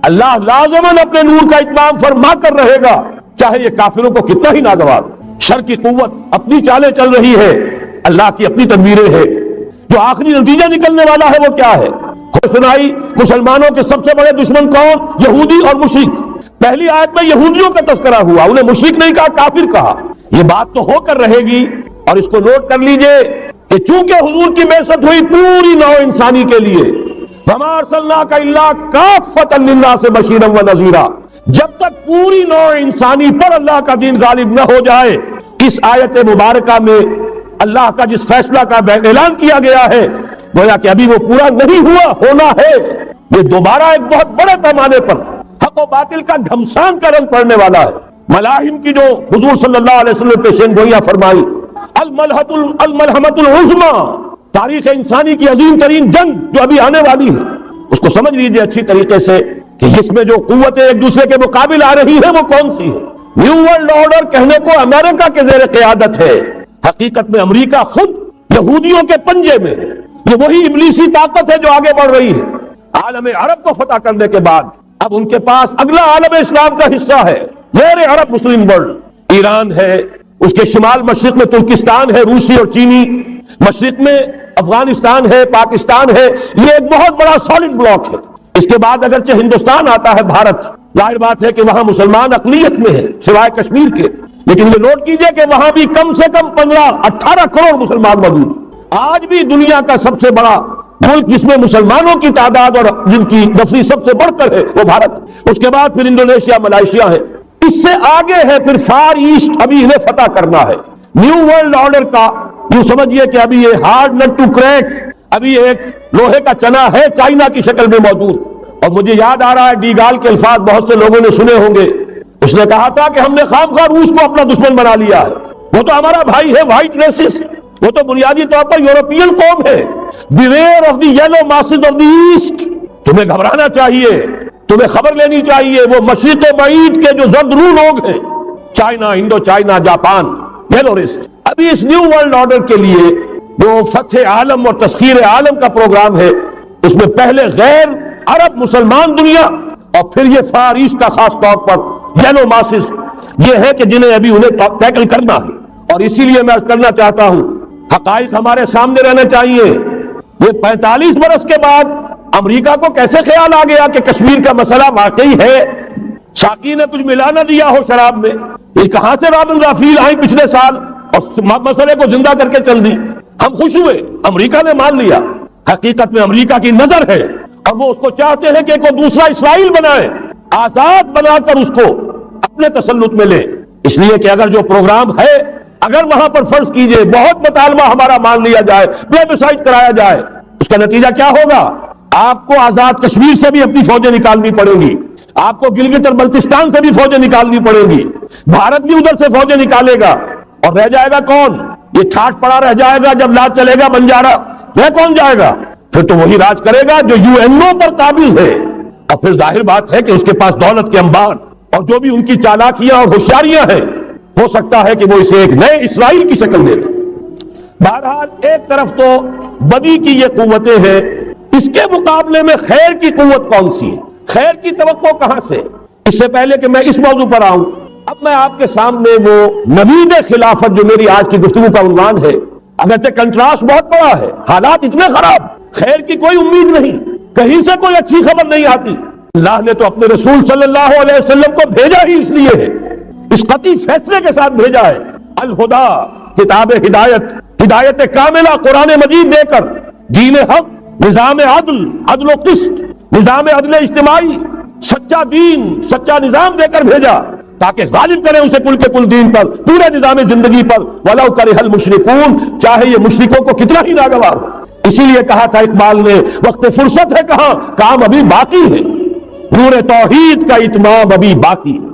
اللہ لازماً اپنے نور کا اتمام فرما کر رہے گا، چاہے یہ کافروں کو کتنا ہی ناگوار۔ شر کی قوت اپنی چالیں چل رہی ہے، اللہ کی اپنی تدبیریں ہیں۔ جو آخری نتیجہ نکلنے والا ہے وہ کیا ہے؟ خود سنائی مسلمانوں کے سب سے بڑے دشمن کون؟ یہودی اور مشرک۔ پہلی آیت میں یہودیوں کا تذکرہ ہوا، انہیں مشرک نہیں کہا، کافر کہا۔ یہ بات تو ہو کر رہے گی، اور اس کو نوٹ کر لیجئے کہ چونکہ حضور کی بعثت ہوئی پوری نوع انسانی کے لیے، وَمَا أَرْسَلْنَاكَ إِلَّا كَافَّةً لِلنَّاسِ بَشِيرًا وَنَذِيرًا، جب تک پوری نوع انسانی پر اللہ کا دین غالب نہ ہو جائے، اس آیت مبارکہ میں اللہ کا جس فیصلہ کا اعلان کیا گیا ہے گویا کہ ابھی وہ پورا نہیں ہوا، ہونا ہے۔ یہ دوبارہ ایک بہت بڑے پیمانے پر حق و باطل کا گھمسان کا رنگ پڑنے والا ہے۔ ملاحم کی جو حضور صلی اللہ علیہ وسلم پیشین گوئیاں فرمائی، الملحمۃ العظمیٰ، تاریخ انسانی کی عظیم ترین جنگ جو ابھی آنے والی ہے، اس کو سمجھ لیجئے اچھی طریقے سے کہ اس میں جو قوتیں ایک دوسرے کے مقابل آ رہی ہیں وہ کون سی ہے۔ نیو ورلڈ آرڈر کہنے کو امریکہ کے زیر قیادت ہے، حقیقت میں امریکہ خود یہودیوں کے پنجے میں ہے۔ یہ وہی ابلیسی طاقت ہے جو آگے بڑھ رہی ہے۔ عالم عرب کو فتح کرنے کے بعد اب ان کے پاس اگلا عالم اسلام کا حصہ ہے، غیر عرب مسلم ورلڈ۔ ایران ہے، اس کے شمال مشرق میں ترکستان ہے، روسی اور چینی، مشرق میں افغانستان ہے، پاکستان ہے۔ یہ ایک بہت بڑا سالڈ بلاک ہے۔ اس کے بعد اگرچہ ہندوستان آتا ہے، بھارت، ظاہر بات ہے کہ وہاں مسلمان اقلیت میں ہے سوائے کشمیر کے، لیکن یہ نوٹ کیجئے کہ وہاں بھی کم سے کم 15-18 کروڑ مسلمان موجود ہیں۔ آج بھی دنیا کا سب سے بڑا ملک جس میں مسلمانوں کی تعداد اور جن کی نفری سب سے بڑھ کر ہے وہ بھارت، اس کے بعد پھر انڈونیشیا، ملائیشیا ہے، اس سے آگے ہے پھر فار ایسٹ، ابھی انہیں فتح کرنا ہے۔ نیو ورلڈ آرڈر کا یوں سمجھیے کہ ابھی یہ ہارڈ نٹ ٹو کریک، ابھی ایک لوہے کا چنا ہے چائنا کی شکل میں موجود۔ اور مجھے یاد آ رہا ہے ڈی گال کے الفاظ بہت سے لوگوں نے سنے ہوں گے، اس نے کہا تھا کہ ہم نے خامخواہ روس کو اپنا دشمن بنا لیا ہے، وہ تو ہمارا بھائی ہے، وائٹ ریسس، وہ تو بنیادی طور پر یورپین قوم ہے۔ Beware of the yellow masses of the east, تمہیں گھبرانا چاہیے، تمہیں خبر لینی چاہیے۔ وہ مشرق بعید کے جو زرد رو لوگ ہیں، China, Indo China, Japan, yellow race, ابھی اس نیو ورلڈ آرڈر کے لیے جو فتح عالم اور تسخیر عالم کا پروگرام ہے، اس میں پہلے غیر عرب مسلمان دنیا اور پھر یہ فار ایسٹ کا خاص طور پر یلو ماسز، یہ ہے کہ جنہیں ابھی انہیں ٹیکل کرنا ہے۔ اور اسی لیے میں عرض کرنا چاہتا ہوں، حقائق ہمارے سامنے رہنا چاہیے۔ یہ 45 برس کے بعد امریکہ کو کیسے خیال آ گیا کہ کشمیر کا مسئلہ واقعی ہے، ساقی نے کچھ ملا نہ دیا ہو شراب میں؟ یہ کہاں سے رابن رافیل آئی پچھلے سال اور مسئلے کو زندہ کر کے چل دی؟ ہم خوش ہوئے، امریکہ نے مان لیا۔ حقیقت میں امریکہ کی نظر ہے اور وہ اس کو چاہتے ہیں کہ کوئی دوسرا اسرائیل بنائے، آزاد بنا کر اس کو اپنے تسلط میں لے۔ اس لیے کہ اگر جو پروگرام ہے، اگر وہاں پر فرض کیجئے بہت مطالبہ ہمارا مان لیا جائے، پلیبسائٹ کرایا جائے، اس کا نتیجہ کیا ہوگا؟ آپ کو آزاد کشمیر سے بھی اپنی فوجیں نکالنی پڑیں گی، آپ کو گلگت اور بلتستان سے بھی فوجیں نکالنی پڑیں گی، بھارت بھی ادھر سے فوجیں نکالے گا، اور رہ جائے گا کون؟ یہ ٹھاٹ پڑا رہ جائے گا جب لاج چلے گا بنجارا، وہ کون جائے گا؟ پھر تو وہی راج کرے گا جو UNO پر قابل ہے، اور پھر ظاہر بات ہے کہ اس کے پاس دولت کے انبار اور جو بھی ان کی چالاکیاں اور ہوشیاریاں ہیں، ہو سکتا ہے کہ وہ اسے ایک نئے اسرائیل کی شکل دے دے۔ بہرحال ایک طرف تو بدی کی یہ قوتیں ہیں، اس کے مقابلے میں خیر کی قوت کون سی ہے؟ خیر کی توقع کہاں سے؟ اس سے پہلے کہ میں اس موضوع پر آؤں، اب میں آپ کے سامنے وہ نوید خلافت جو میری آج کی گفتگو کا عنوان ہے، اگرچہ کنٹراسٹ بہت بڑا ہے، حالات اتنے خراب، خیر کی کوئی امید نہیں، کہیں سے کوئی اچھی خبر نہیں آتی۔ اللہ نے تو اپنے رسول صلی اللہ علیہ وسلم کو بھیجا ہی اس لیے ہے، اس قطعی فیصلے کے ساتھ بھیجا ہے، الہدا، کتاب ہدایت، ہدایت کاملہ قرآن مجید دے کر، دین حق، نظام عدل، عدل و قسط، نظام عدل اجتماعی، سچا دین، سچا نظام دے کر بھیجا تاکہ غالب کرے اسے کل کے کل دین پر، پورے نظام زندگی پر، وَلَوْ كَرِهَ الْمُشْرِكُونَ، چاہے یہ مشرکوں کو کتنا ہی ناگوار ہو۔ اسی لیے کہا تھا اقبال نے، وقت فرصت ہے کہاں، کام ابھی باقی ہے، نور توحید کا اتمام ابھی باقی ہے،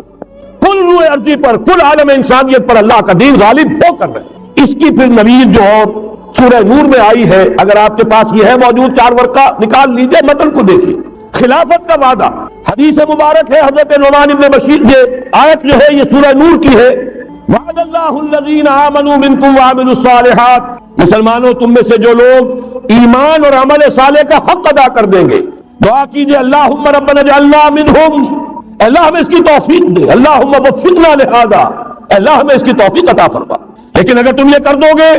کل روح ارضی پر، کل عالم انسانیت پر اللہ کا دین غالب ہو کر رہے۔ اس کی پھر نوید جو اور سورہ نور میں آئی ہے، اگر آپ کے پاس یہ ہے موجود، 4 ورقہ نکال لیجئے، متن کو دیکھیے۔ خلافت کا وعدہ، حدیث مبارک ہے حضرت نعمان بن بشیر، یہ آیت جو ہے یہ سورہ نور کی ہے، وعد اللہ الذین آمنوا منکم وعملوا الصالحات، مسلمانوں تم میں سے جو لوگ ایمان اور عمل صالح کا حق ادا کر دیں گے، دعا کیجئے اللہم ربنا اجعلنا منہم، اللہ ہمیں اس کی توفیق دے، اللہم وفقنا لہذا، اللہ ہمیں اس کی توفیق عطا فرما۔ لیکن اگر تم یہ کر دو گے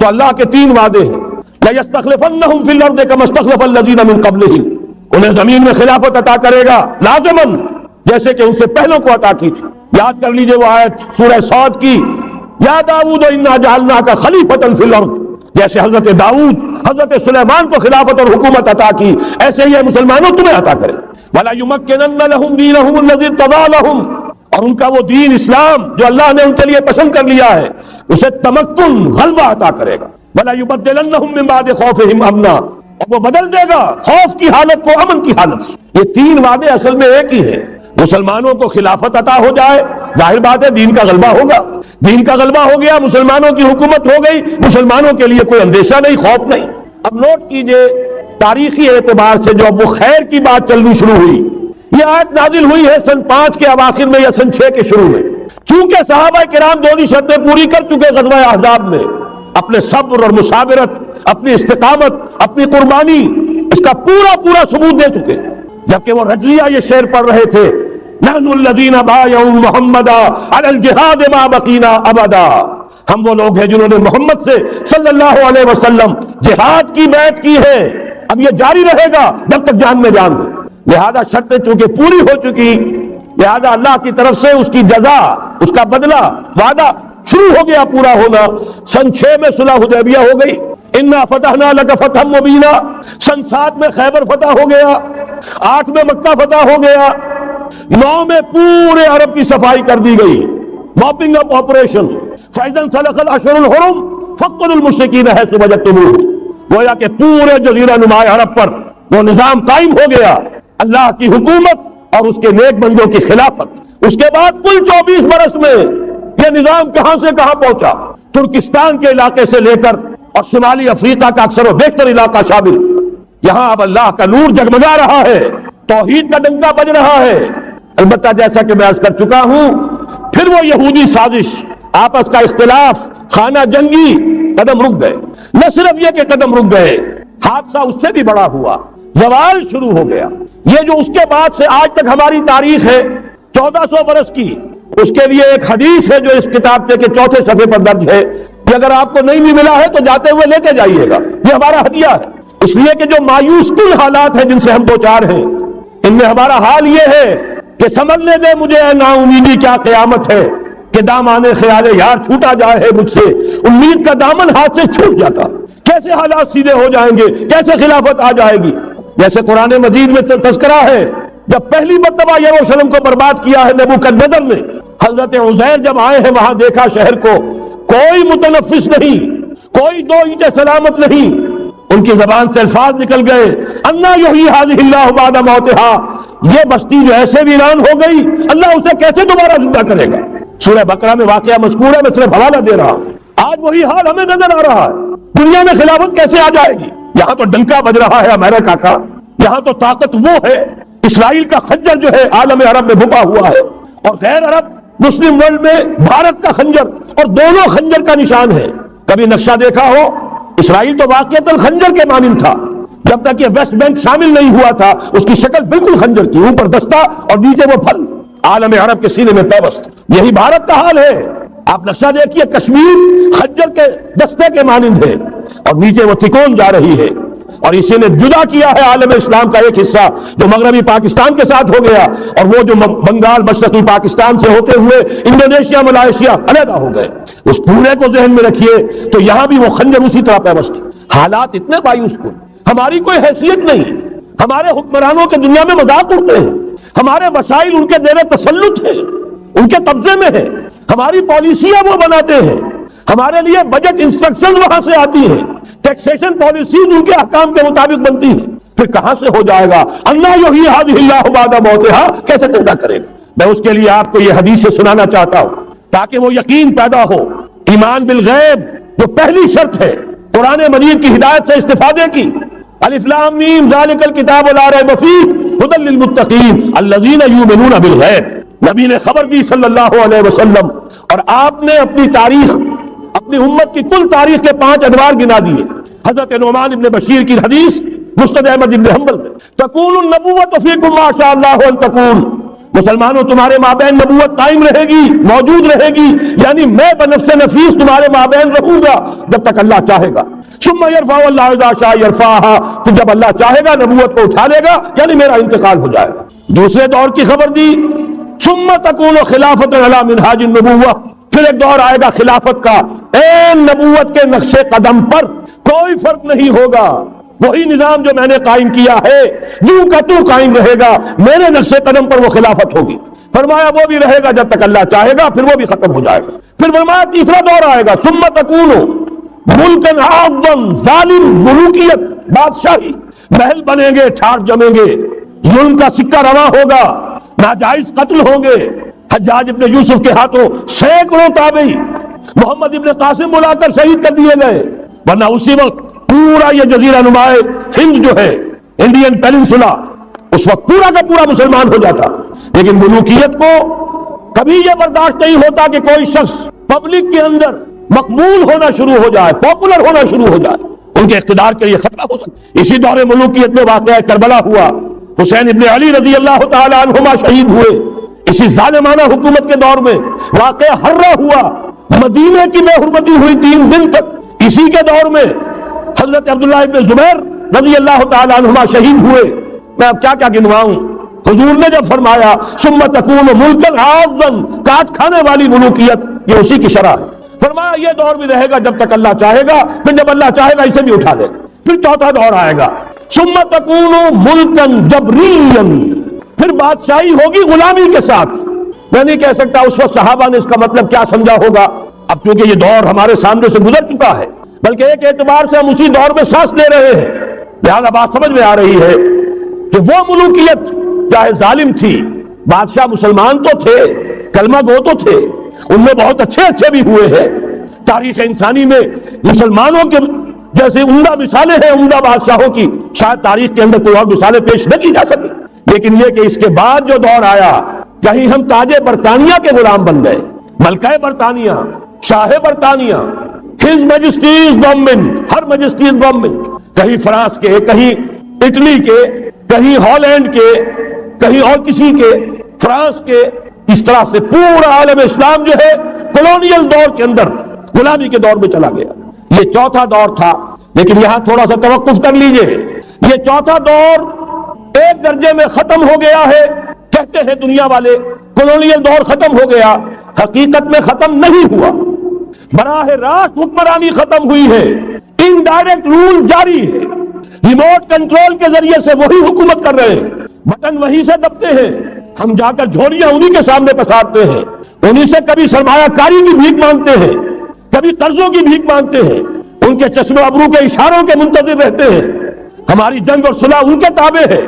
تو اللہ کے 3 وعدے ہیں، لَيَسْتَخْلِفَنَّهُمْ فِي الْأَرْضِ كَمَا اسْتَخْلَفَ الَّذِينَ مِنْ قَبْلِهِمْ، انہیں زمین میں خلافت عطا کرے گا لازماً، جیسے کہ ان سے پہلوں کو عطا کی تھی۔ یاد کر لیجئے وہ آیت سورہ صاد کی، یا داؤد انا جعلناک خلیفۃ فی الارض، جیسے حضرت داؤد حضرت سلیمان کو خلافت اور حکومت عطا کی، ایسے ہی مسلمانوں تمہیں عطا کرے۔ وَلَا يُمَكِّنَنَّ لَهُمْ دِينَهُمُ الَّذِي ارْتَضَىٰ لَهُمْ، اور ان کا وہ دین اسلام جو اللہ نے ان کے لیے پسند کر لیا ہے اسے تمکن غلبہ عطا کرے گا۔ وَلَا يُبَدِّلَنَّهُم مِّن بَعْدِ خَوْفِهِمْ أَمْنًا، اور وہ بدل دے گا خوف کی حالت کو امن کی حالت سے۔ یہ 3 وعدے اصل میں ایک ہی ہیں، مسلمانوں کو خلافت عطا ہو جائے، ظاہر بات ہے دین کا غلبہ ہوگا، دین کا غلبہ ہو گیا، مسلمانوں کی حکومت ہو گئی، مسلمانوں کے لیے کوئی اندیشہ نہیں، خوف نہیں۔ اب نوٹ کیجئے تاریخی اعتبار سے جو اب وہ خیر کی بات چلنی شروع ہوئی، یہ آیت نازل ہوئی ہے سن 5 کے اواخر میں یا سن 6 کے شروع میں، چونکہ صحابہ کرام دونوں شرطیں پوری کر چکے غزوہ احزاب میں، اپنے صبر اور مصابرت، اپنی استقامت، اپنی قربانی، اس کا پورا ثبوت دے چکے، جبکہ وہ رجلیہ یہ شعر پڑھ رہے تھے، نحن الذین بایعوا محمدا علی الجہاد ما بقینا ابدا، ہم وہ لوگ ہیں جنہوں نے محمد سے صلی اللہ علیہ وسلم جہاد کی بیعت کی ہے، اب یہ جاری رہے گا جب تک جان میں جان دے۔ لہذا شرطیں چونکہ پوری ہو چکی، لہذا اللہ کی طرف سے اس کی جزا، اس کا بدلہ، وعدہ شروع ہو گیا پورا ہونا۔ سن 6 میں صلح حدیبیہ ہو گئی، انا فتحنا لک فتحا مبینا، سن 7 میں خیبر فتح ہو گیا، 8 میں مکہ فتح ہو گیا، 9 میں پورے عرب کی صفائی کر دی گئی، موپنگ اپ آپریشن، فَإِذَا انْسَلَخَ الْأَشْهُرُ الْحُرُمُ فَاقْتُلُوا الْمُشْرِكِينَ حَيْثُ وَجَدتُّمُوهُمْ، گویا کہ پورے جزیرہ نما عرب پر وہ نظام قائم ہو گیا، اللہ کی حکومت اور اس کے نیک بندوں کی خلافت۔ اس کے بعد کل 24 برس میں یہ نظام کہاں سے کہاں پہنچا، ترکستان کے علاقے سے لے کر اور شمالی افریقہ کا اکثر و بیشتر علاقہ شامل، یہاں اب اللہ کا نور جگمگا رہا ہے، توحید کا ڈنکا بج رہا ہے۔ البتہ جیسا کہ میں عرض کر چکا ہوں، پھر وہ یہودی سازش، آپس کا اختلاف، خانہ جنگی قدم رک گئے، نہ صرف یہ کہ قدم رک گئے، حادثہ اس سے بھی بڑا ہوا، زوال شروع ہو گیا۔ یہ جو اس کے بعد سے آج تک ہماری تاریخ ہے 1400 برس کی، اس کے لیے ایک حدیث ہے جو اس کتاب کے 4 صفحے پر درج ہے، کہ اگر آپ کو نہیں بھی ملا ہے تو جاتے ہوئے لے کے جائیے گا، یہ ہمارا ہدیہ ہے۔ اس لیے کہ جو مایوس کن حالات ہیں جن سے ہم دوچار ہیں، ان میں ہمارا حال یہ ہے کہ سمجھنے دے مجھے اے نا امیدی کیا قیامت ہے، کہ دامان خیال یار چھوٹا جائے ہے مجھ سے، امید کا دامن ہاتھ سے چھوٹ جاتا، کیسے حالات سیدھے ہو جائیں گے، کیسے خلافت آ جائے گی۔ جیسے قرآن مجید میں تذکرہ ہے، جب پہلی مرتبہ یروشلم کو برباد کیا ہے نبوکدنضر نے، حضرت عزیر جب آئے ہیں وہاں دیکھا شہر کو کوئی متنفس نہیں، کوئی 2 اینٹیں سلامت نہیں، ان کی زبان سے الفاظ نکل گئے، انا یحیی ھذہ اللہ بعد موتہا، یہ بستی جو ایسے ویران ہو گئی اللہ اسے کیسے دوبارہ زندہ کرے گا۔ سورہ بقرہ میں واقعہ مذکور ہے، میں صرف حوالہ دے رہا ہوں۔ آج وہی حال ہمیں نظر آ رہا ہے، دنیا میں خلافت کیسے آ جائے گی؟ یہاں تو ڈنکا بج رہا ہے امریکہ کا، یہاں تو طاقت وہ ہے، اسرائیل کا خنجر جو ہے عالم عرب میں بھپا ہوا ہے، اور غیر عرب مسلم ورلڈ میں بھارت کا خنجر، اور دونوں خنجر کا نشان ہے۔ کبھی نقشہ دیکھا ہو، اسرائیل تو واقعتاً خنجر کے مانند تھا، جب تک یہ ویسٹ بینک شامل نہیں ہوا تھا اس کی شکل بالکل خنجر کی، اوپر دستہ اور نیچے وہ پھل، عالم عرب کے سینے میں پیوست۔ یہی بھارت کا حال ہے، آپ نقشہ دیکھیے، کشمیر خنجر کے دستے کے مانند ہے اور نیچے وہ تکون جا رہی ہے، اور اسی نے جدا کیا ہے عالم اسلام کا ایک حصہ جو مغربی پاکستان کے ساتھ ہو گیا، اور وہ جو بنگال مشرقی پاکستان سے ہوتے ہوئے انڈونیشیا ملائیشیا علیحدہ ہو گئے۔ اس پورے کو ذہن میں رکھیے تو یہاں بھی وہ خنجر اسی طرح پیوست۔ حالات اتنے مایوس کن، ہماری کوئی حیثیت نہیں، ہمارے حکمرانوں کے دنیا میں مذاق اڑتے ہیں، ہمارے وسائل ان کے زیر تسلط ہیں، ان کے قبضے میں ہے، ہماری پالیسیاں وہ بناتے ہیں، ہمارے لیے بجٹ انسٹرکشن وہاں سے آتی ہیں، ٹیکسیشن پالیسیز ان کے احکام کے مطابق بنتی ہیں، پھر کہاں سے ہو جائے گا؟ انا یحیی ھذہ اللہ بعد موتہا، کیسے زندہ کرے گا؟ میں اس کے لیے آپ کو یہ حدیث سے سنانا چاہتا ہوں تاکہ وہ یقین پیدا ہو، ایمان بالغیب جو پہلی شرط ہے قرآن مجید کی ہدایت سے استفادے کی۔ الف لام میم ذالک الکتاب لا ریب فیہ ھدی للمتقین الذین یؤمنون بالغیب۔ نبی نے خبر دی صلی اللہ علیہ وسلم، اور آپ نے اپنی تاریخ، اپنی امت کی کل تاریخ کے 5 ادوار گنا دیے۔ حضرت نعمان ابن بشیر کی حدیث مسند احمد بن حنبل میں، تکون النبوۃ فیکم ما شاء اللہ ان تکون، مسلمانوں تمہارے مابین نبوت قائم رہے گی، موجود رہے گی، یعنی میں بنفس نفیس تمہارے مابین رہوں گا جب تک اللہ چاہے گا۔ ثم یرفع اللہ اذا شاء یرفعها، پھر جب اللہ چاہے گا نبوت کو اٹھا لے گا، یعنی میرا انتقال ہو جائے گا۔ دوسرے دور کی خبر دی، ثم تکون خلافۃ علی منہاج النبوۃ، پھر ایک دور آئے گا خلافت کا، این نبوت کے نقش قدم پر، کوئی فرق نہیں ہوگا، وہی نظام جو میں نے قائم کیا ہے یوں کا تو قائم رہے گا، میرے نقش قدم پر وہ خلافت ہوگی۔ فرمایا وہ بھی رہے گا جب تک اللہ چاہے گا، پھر وہ بھی ختم ہو جائے گا۔ پھر فرمایا تیسرا دور آئے گا، ثم تکون ملکن عاظم، ظالم ملوکیت، بادشاہی، محل بنیں گے، ٹھاٹ جمیں گے، ظلم کا سکہ رواں ہوگا، ناجائز قتل ہوں گے۔ حجاج ابن یوسف کے ہاتھوں سینکڑوں تابعی محمد ابن قاسم بلا کر شہید کر دیے گئے، ورنہ اسی وقت پورا یہ جزیرہ نما ہند جو ہے، انڈین پیننسولا، اس وقت پورا کا پورا مسلمان ہو جاتا۔ لیکن ملوکیت کو کبھی یہ برداشت نہیں ہوتا کہ کوئی شخص پبلک کے اندر مقبول ہونا شروع ہو جائے، پاپولر ہونا شروع ہو جائے، ان کے اقتدار کے لیے خطرہ ہو سکتا۔ اسی دور ملوکیت میں واقعہ کربلا ہوا، حسین ابن علی رضی اللہ تعالی عنہما شہید ہوئے۔ اسی ظالمانہ حکومت کے دور میں واقعہ ہررا ہوا، مدینے کی بے حرمتی ہوئی 3 دن تک۔ اسی کے دور میں حضرت عبداللہ ابن زبیر رضی اللہ تعالی عنہما شہید ہوئے۔ میں اب کیا کیا گنواؤں؟ حضور نے جب فرمایا ثم تکون ملکا عاظا، کاٹ کھانے والی ملوکیت، یہ اسی کی شرح ہے۔ فرمایا یہ دور بھی رہے گا جب تک اللہ چاہے گا، پھر جب اللہ چاہے گا اسے بھی اٹھا لے گا۔ پھر چوتھا دور آئے گا، ثم تکون ملکا جبریا، پھر بادشاہی ہوگی غلامی کے ساتھ۔ میں نہیں کہہ سکتا اس وقت صحابہ نے اس کا مطلب کیا سمجھا ہوگا، اب چونکہ یہ دور ہمارے سامنے سے گزر چکا ہے، بلکہ ایک اعتبار سے ہم اسی دور میں سانس لے رہے ہیں، لہذا بات سمجھ میں آ رہی ہے کہ وہ ملوکیت چاہے ظالم تھی، بادشاہ مسلمان تو تھے، کلمہ گو تو تھے، ان میں بہت اچھے بھی ہوئے ہیں۔ تاریخ انسانی میں مسلمانوں کے جیسے عمدہ مثالیں ہیں عمدہ بادشاہوں کی، شاید تاریخ کے اندر کوئی اور مثالیں پیش نہ کی جا سکی۔ لیکن یہ کہ اس کے بعد جو دور آیا، کہیں ہم تاج برطانیہ کے غلام بن گئے، ملکہ برطانیہ، شاہ برطانیہ، ہز میجسٹیز گورنمنٹ، ہر میجسٹیز گورنمنٹ، کہیں فرانس کے، کہیں اٹلی کے، کہیں ہالینڈ کے، کہیں اور کسی کے، فرانس کے، اس طرح سے پورا عالم اسلام جو ہے کولونیل دور کے اندر غلامی کے دور میں چلا گیا۔ یہ چوتھا دور تھا، لیکن یہاں تھوڑا سا توقف کر لیجئے، یہ چوتھا دور ایک درجے میں ختم ہو گیا ہے، کہتے ہیں دنیا والے کولونیل دور ختم ہو گیا، حقیقت میں ختم نہیں ہوا، براہ راست حکمرانی ختم ہوئی ہے، انڈائریکٹ رول جاری ہے، ریموٹ کنٹرول کے ذریعے سے وہی حکومت کر رہے ہیں، بٹن وہی سے دبتے ہیں، ہم جا کر جھولیاں انہی کے سامنے پسارتے ہیں، انہی سے کبھی سرمایہ کاری کی بھیک مانگتے ہیں، کبھی قرضوں کی بھیک مانگتے ہیں، ان کے چشم ابرو کے اشاروں کے منتظر رہتے ہیں، ہماری جنگ اور صلح ان کے تابع ہے،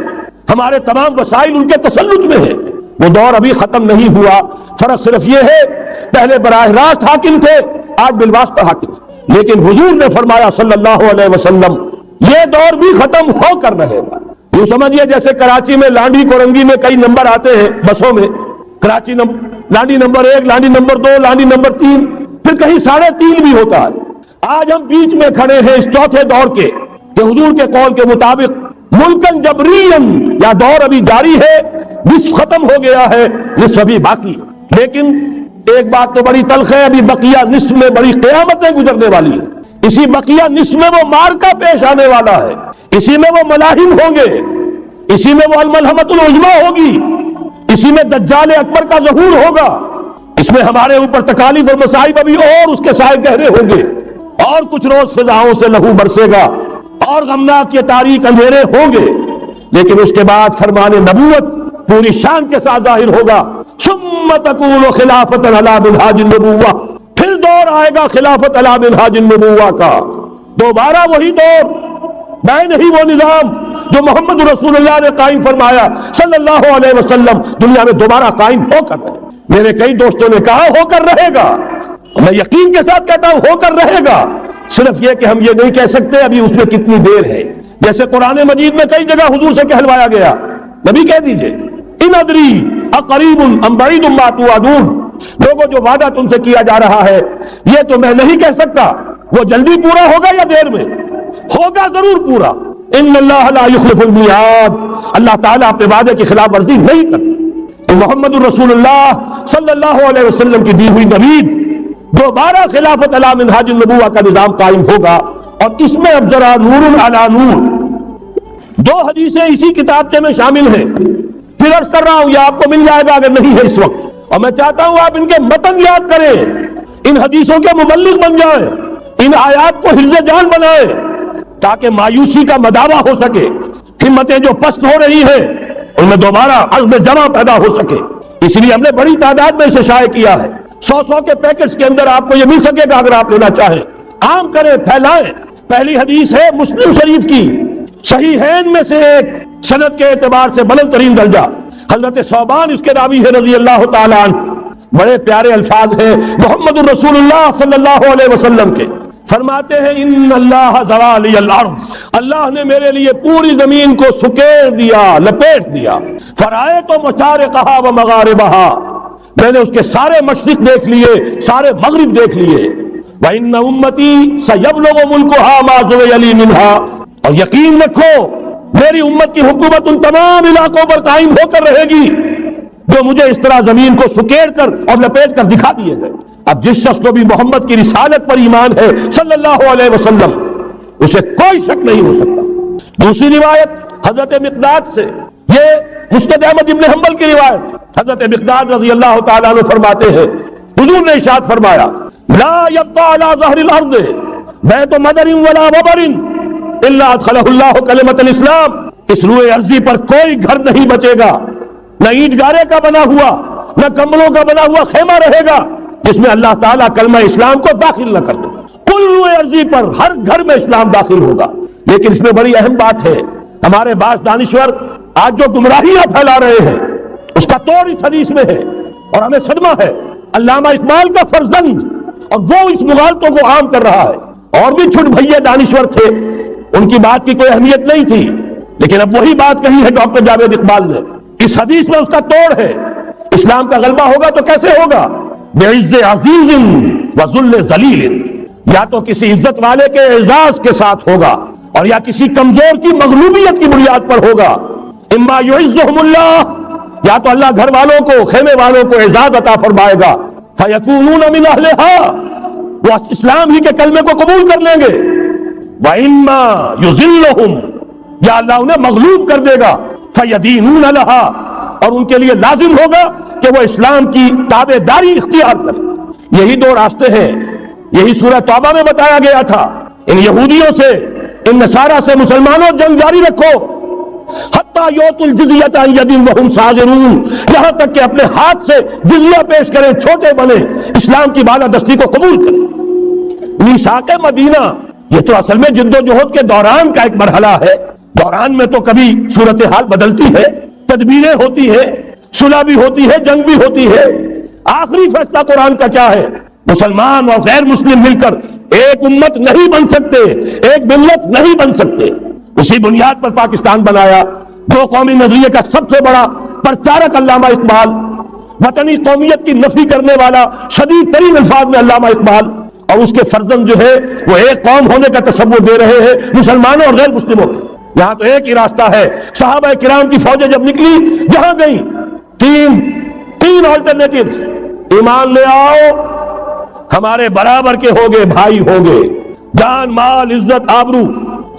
ہمارے تمام وسائل ان کے تسلط میں ہے۔ وہ دور ابھی ختم نہیں ہوا، فرق صرف یہ ہے پہلے براہ راست حاکم تھے، آج بالواسطہ حاکم، لیکن حضور نے فرمایا صلی اللہ علیہ وسلم یہ دور بھی ختم ہو کر رہے گا۔ یوں سمجھیے جیسے کراچی میں لانڈی کورنگی میں کئی نمبر آتے ہیں بسوں میں، Karachi Landhi number 1، Landhi number 2، Landhi number 3، پھر کہیں 3.5 بھی ہوتا ہے۔ آج ہم بیچ میں کھڑے ہیں اس چوتھے دور کے، کہ حضور کے قول کے مطابق ملکن جبرین، یا دور ابھی جاری ہے، نصف ختم ہو گیا ہے، نصف ابھی باقی۔ لیکن ایک بات تو بڑی تلخ ہے، ابھی بقیہ نصف میں بڑی قیامتیں گزرنے والی ہیں، اسی بقیہ نصف میں وہ مارکا پیش آنے والا ہے، اسی میں وہ ملاحم ہوں گے، اسی میں وہ الملحمۃ العظمیٰ ہوگی، اسی میں دجال اکبر کا ظہور ہوگا، اس میں ہمارے اوپر تکالیف اور مصائب ابھی اور اس کے سائے گہرے ہوں گے، اور کچھ روز فضاؤں سے لہو برسے گا، اور غمناک یہ تاریک اندھیرے ہوں گے، لیکن اس کے بعد فرمان نبوت پوری شان کے ساتھ ظاہر ہوگا۔ ثم تکون خلافۃ علی منہاج النبوۃ، پھر دور آئے گا خلافت علی منہاج النبوۃ کا، دوبارہ وہی دور، میں نہیں وہ نظام جو محمد رسول اللہ نے قائم فرمایا صلی اللہ علیہ وسلم، دنیا میں دوبارہ قائم ہو کر رہے۔ میرے کئی دوستوں نے کہا ہو کر رہے گا، میں یقین کے ساتھ کہتا ہوں ہو کر رہے گا، صرف یہ کہ ہم یہ نہیں کہہ سکتے ابھی اس میں کتنی دیر ہے، جیسے قرآن مجید میں کئی جگہ حضور سے کہلوایا گیا، نبی کہہ دیجئے ان ادری اقریب ام بعید ما توعدون، لوگوں جو وعدہ تم سے کیا جا رہا ہے یہ تو میں نہیں کہہ سکتا وہ جلدی پورا ہوگا یا دیر میں، ہوگا ضرور پورا، ان اللہ لا یخلف المیعاد، اللہ تعالیٰ اپنے وعدے کی خلاف ورزی نہیں کرتا۔ محمد الرسول اللہ صلی اللہ علیہ وسلم کی دی ہوئی نوید دوبارہ خلافت علی منہاج النبوہ کا نظام قائم ہوگا، اور اس میں اب ذرا نور علی نور، دو حدیثیں اسی کتابچے میں شامل ہیں، پھر عرض کر رہا ہوں یہ آپ کو مل جائے گا اگر نہیں ہے اس وقت، اور میں چاہتا ہوں آپ ان کے متن یاد کریں، ان حدیثوں کے مبلغ بن جائیں، ان آیات کو حفظ جان بنائیں، تاکہ مایوسی کا مداوع ہو سکے، ہمتیں جو پست ہو رہی ہیں ان میں دوبارہ عزم جمع پیدا ہو سکے۔ اس لیے ہم نے بڑی تعداد میں اسے شائع کیا ہے، 100 کے پیکٹس کے اندر آپ کو یہ مل سکے گا اگر آپ لینا چاہیں، عام کریں، پھیلائیں۔ پہلی حدیث ہے مسلم شریف کی، صحیحین میں سے ایک، سند کے اعتبار سے بلند ترین درجہ، حضرت ثوبان اس کے راوی ہے رضی اللہ تعالیٰ عنہ، بڑے پیارے الفاظ ہیں محمد الرسول اللہ صلی اللہ علیہ وسلم کے، فرماتے ہیں ان اللہ زوالی الارض، اللہ نے میرے لیے پوری زمین کو سکیڑ دیا، لپیٹ دیا، فرائے تو مشارقہا و مغاربہا، میں نے اس کے سارے مشرق دیکھ لیے، سارے مغرب دیکھ لیے، وَإِنَّ أُمَّتِي سَيَبْلُغُ مُلْكُهَا مَا زُوِيَ لِي مِنْهَا، اور یقین رکھو میری امت کی حکومت ان تمام علاقوں پر قائم ہو کر رہے گی جو مجھے اس طرح زمین کو سکیڑ کر اور لپیٹ کر دکھا دیے گئے۔ اب جس شخص کو بھی محمد کی رسالت پر ایمان ہے صلی اللہ علیہ وسلم، اسے کوئی شک نہیں ہو سکتا۔ دوسری روایت حضرت مقداد سے، یہ مسند احمد ابن حنبل کی روایت، حضرت مقداد رضی اللہ تعالیٰ عنہ فرماتے ہیں حضور نے ارشاد فرمایا لا يبقى على ظهر الارض بیت مدر ولا وبر الا ادخلہ اللہ کلمۃ الاسلام، اس روئے ارضی پر کوئی گھر نہیں بچے گا، نہ اینٹ گارے کا بنا ہوا نہ کمبلوں کا بنا ہوا خیمہ رہے گا جس میں اللہ تعالیٰ کلمہ اسلام کو داخل نہ کر دے، کل روئے ارضی پر ہر گھر میں اسلام داخل ہوگا۔ لیکن اس میں بڑی اہم بات ہے، ہمارے بعض دانشور آج جو گمراہیاں پھیلا رہے ہیں اس کا توڑ اس حدیث میں ہے، اور ہمیں صدمہ ہے، علامہ اقبال کا فرزند، اور وہ اس مغالطوں کو عام کر رہا ہے، اور بھی چھٹ بھئیے دانشور تھے، ان کی بات کی کوئی اہمیت نہیں تھی، لیکن اب وہی بات کہی ہے ڈاکٹر جاوید اقبال نے، اس حدیث میں اس کا توڑ ہے، اسلام کا غلبہ ہوگا تو کیسے ہوگا؟ بعز عزیز و ذل ذلیل، یا تو کسی عزت والے کے اعزاز کے ساتھ ہوگا اور یا کسی کمزور کی مغلوبیت کی بنیاد پر ہوگا، اما یعزہم اللہ، یا تو اللہ گھر والوں کو، خیمے والوں کو اعزاز عطا فرمائے گا، فیکونون من اہلہا، وہ اسلام ہی کے کلمے کو قبول کر لیں گے، وَإِمَّا يُذِلُّهُمْ، یا اللہ انہیں مغلوب کر دے گا، فَيَدِينُونَ لَهَا، اور ان کے لیے لازم ہوگا کہ وہ اسلام کی تابع داری اختیار کریں۔ یہی دو راستے ہیں، یہی سورہ توبہ میں بتایا گیا تھا، ان یہودیوں سے، ان نصارہ سے مسلمانوں جنگ جاری رکھو، حتیٰ یؤتوا الجزیۃ عن ید وہم صاغرون، یہاں تک کہ اپنے ہاتھ سے جزیہ پیش کریں، چھوٹے بنے، اسلام کی بالادستی کو قبول کریں۔ میثاق مدینہ یہ تو اصل میں جد و جہد کے دوران کا ایک مرحلہ ہے، دوران میں تو کبھی صورتحال بدلتی ہے، تدبیریں ہوتی ہے، صلح بھی ہوتی ہے، جنگ بھی ہوتی ہے، آخری فیصلہ قرآن کا کیا ہے؟ مسلمان اور غیر مسلم مل کر ایک امت نہیں بن سکتے، ایک ملت نہیں بن سکتے۔ اسی بنیاد پر پاکستان بنایا، دو قومی نظریے کا سب سے بڑا پرچارک علامہ اقبال، وطنی قومیت کی نفی کرنے والا شدید ترین الفاظ میں علامہ اقبال، اور اس کے فرزند جو ہے وہ ایک قوم ہونے کا تصور دے رہے ہیں مسلمانوں اور غیر مسلموں کو۔ یہاں تو ایک ہی راستہ ہے، صحابہ کرام کی فوجیں جب نکلی جہاں گئی، تین آلٹرنیٹیوز، ایمان لے آؤ، ہمارے برابر کے ہوگے، بھائی ہوگے، جان مال عزت آبرو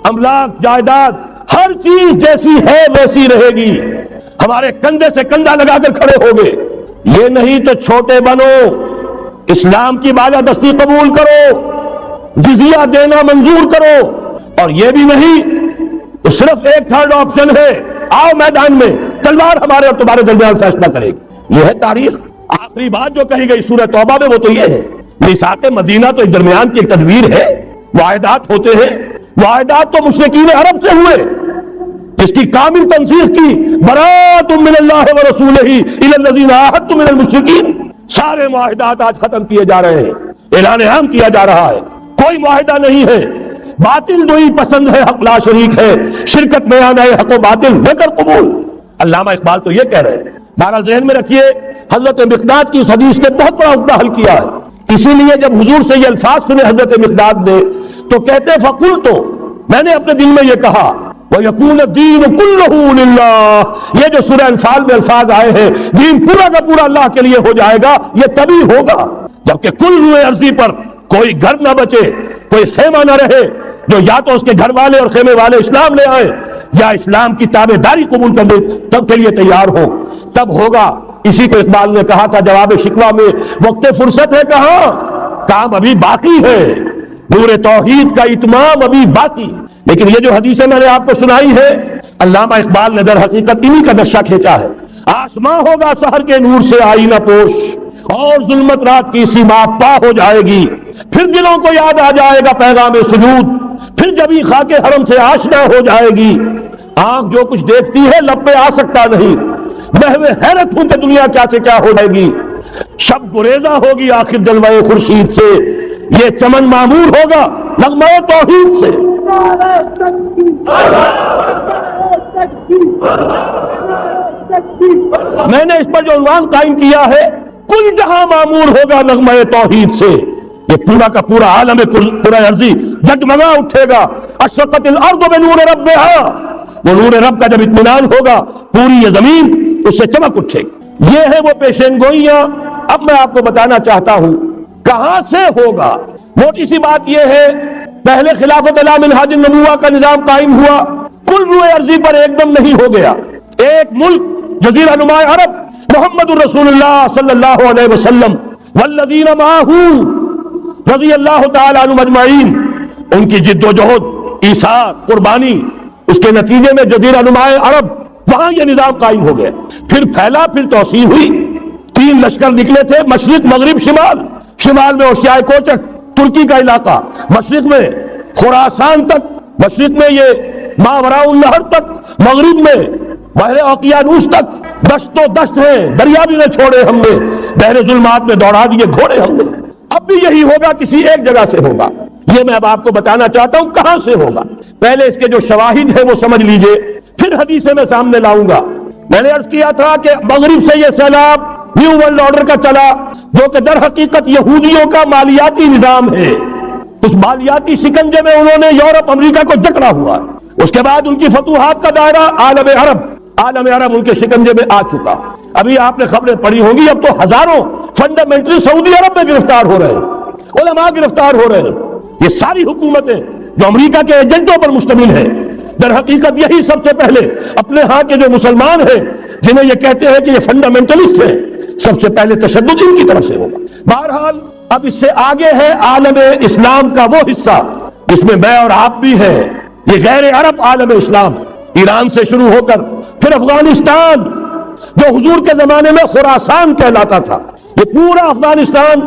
املاک جائیداد ہر چیز جیسی ہے ویسی رہے گی، ہمارے کندھے سے کندھا لگا کر کھڑے ہوگے، یہ نہیں تو چھوٹے بنو، اسلام کی بالادستی قبول کرو، جزیہ دینا منظور کرو، اور یہ بھی نہیں تو صرف ایک تھرڈ آپشن ہے، آؤ میدان میں، تلوار ہمارے اور تمہارے درمیان فیصلہ کرے گی۔ یہ ہے تاریخ۔ آخری بات جو کہی گئی سورہ توبہ میں وہ تو یہ ہے، میثاق مدینہ تو ایک درمیان کی ایک تدبیر ہے، معاہدات ہوتے ہیں، معاہدات تو مشرکین عرب سے ہوئے، اس کی کامل تنسیخ کی، براءۃ من اللہ ورسولہ الی الذین عاہدتم من المشرکین، سارے معاہدات آج ختم کیے جا رہے ہیں، اعلان عام کیا جا رہا ہے، کوئی معاہدہ نہیں ہے، باطل دوئی پسند ہے، حق لا شریک ہے، شرکت میں آنا ہے، حق و باطل لے کر قبول۔ علامہ اقبال تو یہ کہہ رہے ہیں، بہرحال ذہن میں رکھیے حضرت مقداد کی اس حدیث نے بہت بڑا عقدہ حل کیا ہے، اسی لیے جب حضور سے یہ الفاظ سنے حضرت مقداد نے تو کہتے فقلت، میں نے اپنے دل میں یہ کہا وَيَكُونَ الدِّينُ كُلُّهُ لِلَّهِ، یہ جو سورہ انفال میں الفاظ آئے ہیں دین پورا کا پورا اللہ کے لیے ہو جائے گا، یہ تبھی ہوگا جبکہ کل روئے ارضی پر کوئی گھر نہ بچے، کوئی خیمہ نہ رہے جو یا تو اس کے گھر والے اور خیمے والے اسلام لے آئے یا اسلام کی تابع داری قبول کرنے تب کے لیے تیار ہو، تب ہوگا۔ اسی کو اقبال نے کہا تھا جواب شکوہ میں، وقت فرصت ہے کہاں، کام ابھی باقی ہے، نور توحید کا اتمام ابھی باقی۔ لیکن یہ جو حدیثیں میں نے آپ کو سنائی ہے، علامہ اقبال نے در حقیقت انہی کا نقشہ کھینچا ہے۔ آسماں ہوگا سحر کے نور سے آئینہ پوش، اور ظلمت رات کی سیما پا ہو جائے گی، پھر دلوں کو یاد آ جائے گا پیغام سجود، پھر جبھی خاک حرم سے آشنا ہو جائے گی۔ آنکھ جو کچھ دیکھتی ہے لب پہ آ سکتا نہیں، محو حیرت ہوں کہ دنیا کیا سے کیا ہو جائے گی۔ شب گریزہ ہوگی آخر جلوہ خورشید سے، یہ چمن معمور ہوگا نغمہ توحید سے۔ میں نے اس پر جو عنوان قائم کیا ہے، کل جہاں معمور ہوگا نغمہ توحید سے، یہ پورا کا پورا عالم پورا عرضی جگمگا اٹھے گا۔ اشرقت الارض بنور ربہا، وہ نور رب کا جب اطمینان ہوگا پوری یہ زمین اس سے چمک اٹھے گی۔ یہ ہے وہ پیشین گوئیاں۔ اب میں آپ کو بتانا چاہتا ہوں کہاں سے ہوگا۔ موٹی سی بات یہ ہے، پہلے خلافت علی منہاج النبوہ کا نظام قائم ہوا، کل روئے ارضی پر ایک دم نہیں ہو گیا۔ ایک ملک جزیرہ نما عرب، محمد الرسول اللہ صلی اللہ علیہ وسلم والذین معہ رضی اللہ تعالی عنہم اجمعین، ان کی جد و جہد، ایثار، قربانی، اس کے نتیجے میں جزیرہ نما عرب وہاں یہ نظام قائم ہو گیا۔ پھر پھیلا، پھر توسیع ہوئی، 3 لشکر نکلے تھے، مشرق مغرب شمال۔ شمال میں اوشیائے کوچک ترکی کا علاقہ، مشرق میں خراسان تک، مشرق میں یہ ماوراء النہر تک، مغرب میں بحر اوقیانوس تک دشت و دشت ہے، دریا بھی نہ چھوڑے ہم نے، بحر ظلمات میں دوڑا دیے گھوڑے ہم نے۔ اب بھی یہی ہوگا، کسی ایک جگہ سے ہوگا۔ یہ میں اب آپ کو بتانا چاہتا ہوں کہاں سے ہوگا۔ پہلے اس کے جو شواہد ہے وہ سمجھ لیجئے، پھر حدیثیں میں سامنے لاؤں گا۔ میں نے عرض کیا تھا کہ مغرب سے یہ سیلاب نیو ورلڈ آرڈر کا چلا، جو کہ در حقیقت یہودیوں کا مالیاتی نظام ہے۔ اس مالیاتی شکنجے میں انہوں نے یورپ امریکہ کو جکڑا ہوا ہے۔ اس کے بعد ان کی فتوحات کا دائرہ عالم عرب ان کے شکنجے میں آ چکا۔ ابھی آپ نے خبریں پڑھی ہوں گی، اب تو ہزاروں فنڈامنٹلی سعودی عرب میں گرفتار ہو رہے ہیں، علماء گرفتار ہو رہے ہیں۔ یہ ساری حکومتیں جو امریکہ کے ایجنٹوں پر مشتمل ہیں، در حقیقت یہی سب سے پہلے اپنے ہاں کے جو مسلمان ہیں جنہیں یہ کہتے ہیں کہ یہ فنڈامنٹلسٹ ہیں، سب سے پہلے تشدد ان کی طرف سے ہوگا۔ بہرحال اب اس سے آگے ہے عالم اسلام کا وہ حصہ جس میں میں اور آپ بھی ہیں، یہ غیر عرب عالم اسلام، ایران سے شروع ہو کر پھر افغانستان، جو حضور کے زمانے میں خراسان کہلاتا تھا، یہ پورا افغانستان،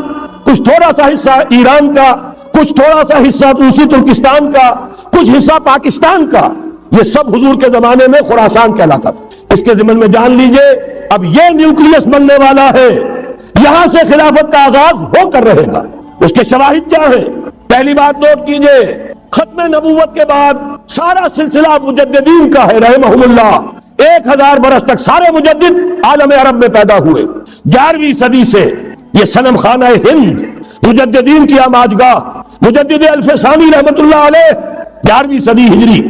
کچھ تھوڑا سا حصہ ایران کا، کچھ تھوڑا سا حصہ دوسری ترکستان کا، کچھ حصہ پاکستان کا، یہ سب حضور کے زمانے میں خراسان کہلاتا تھا۔ اس کے ضمن میں جان لیجئے اب یہ نیوکلیس بننے والا ہے، یہاں سے خلافت کا آغاز ہو کر رہے گا۔ اس کے شواہد کیا ہے؟ پہلی بات نوٹ کیجئے، ختم نبوت کے بعد سارا سلسلہ مجددین کا ہے رحمہم اللہ۔ 1000 برس تک سارے مجدد عالم عرب میں پیدا ہوئے۔ 11ویں صدی سے یہ صنم خانہ ہند، مجددین کی آماجگاہ، مجدد الف ثانی رحمت اللہ علیہ 11ویں صدی ہجری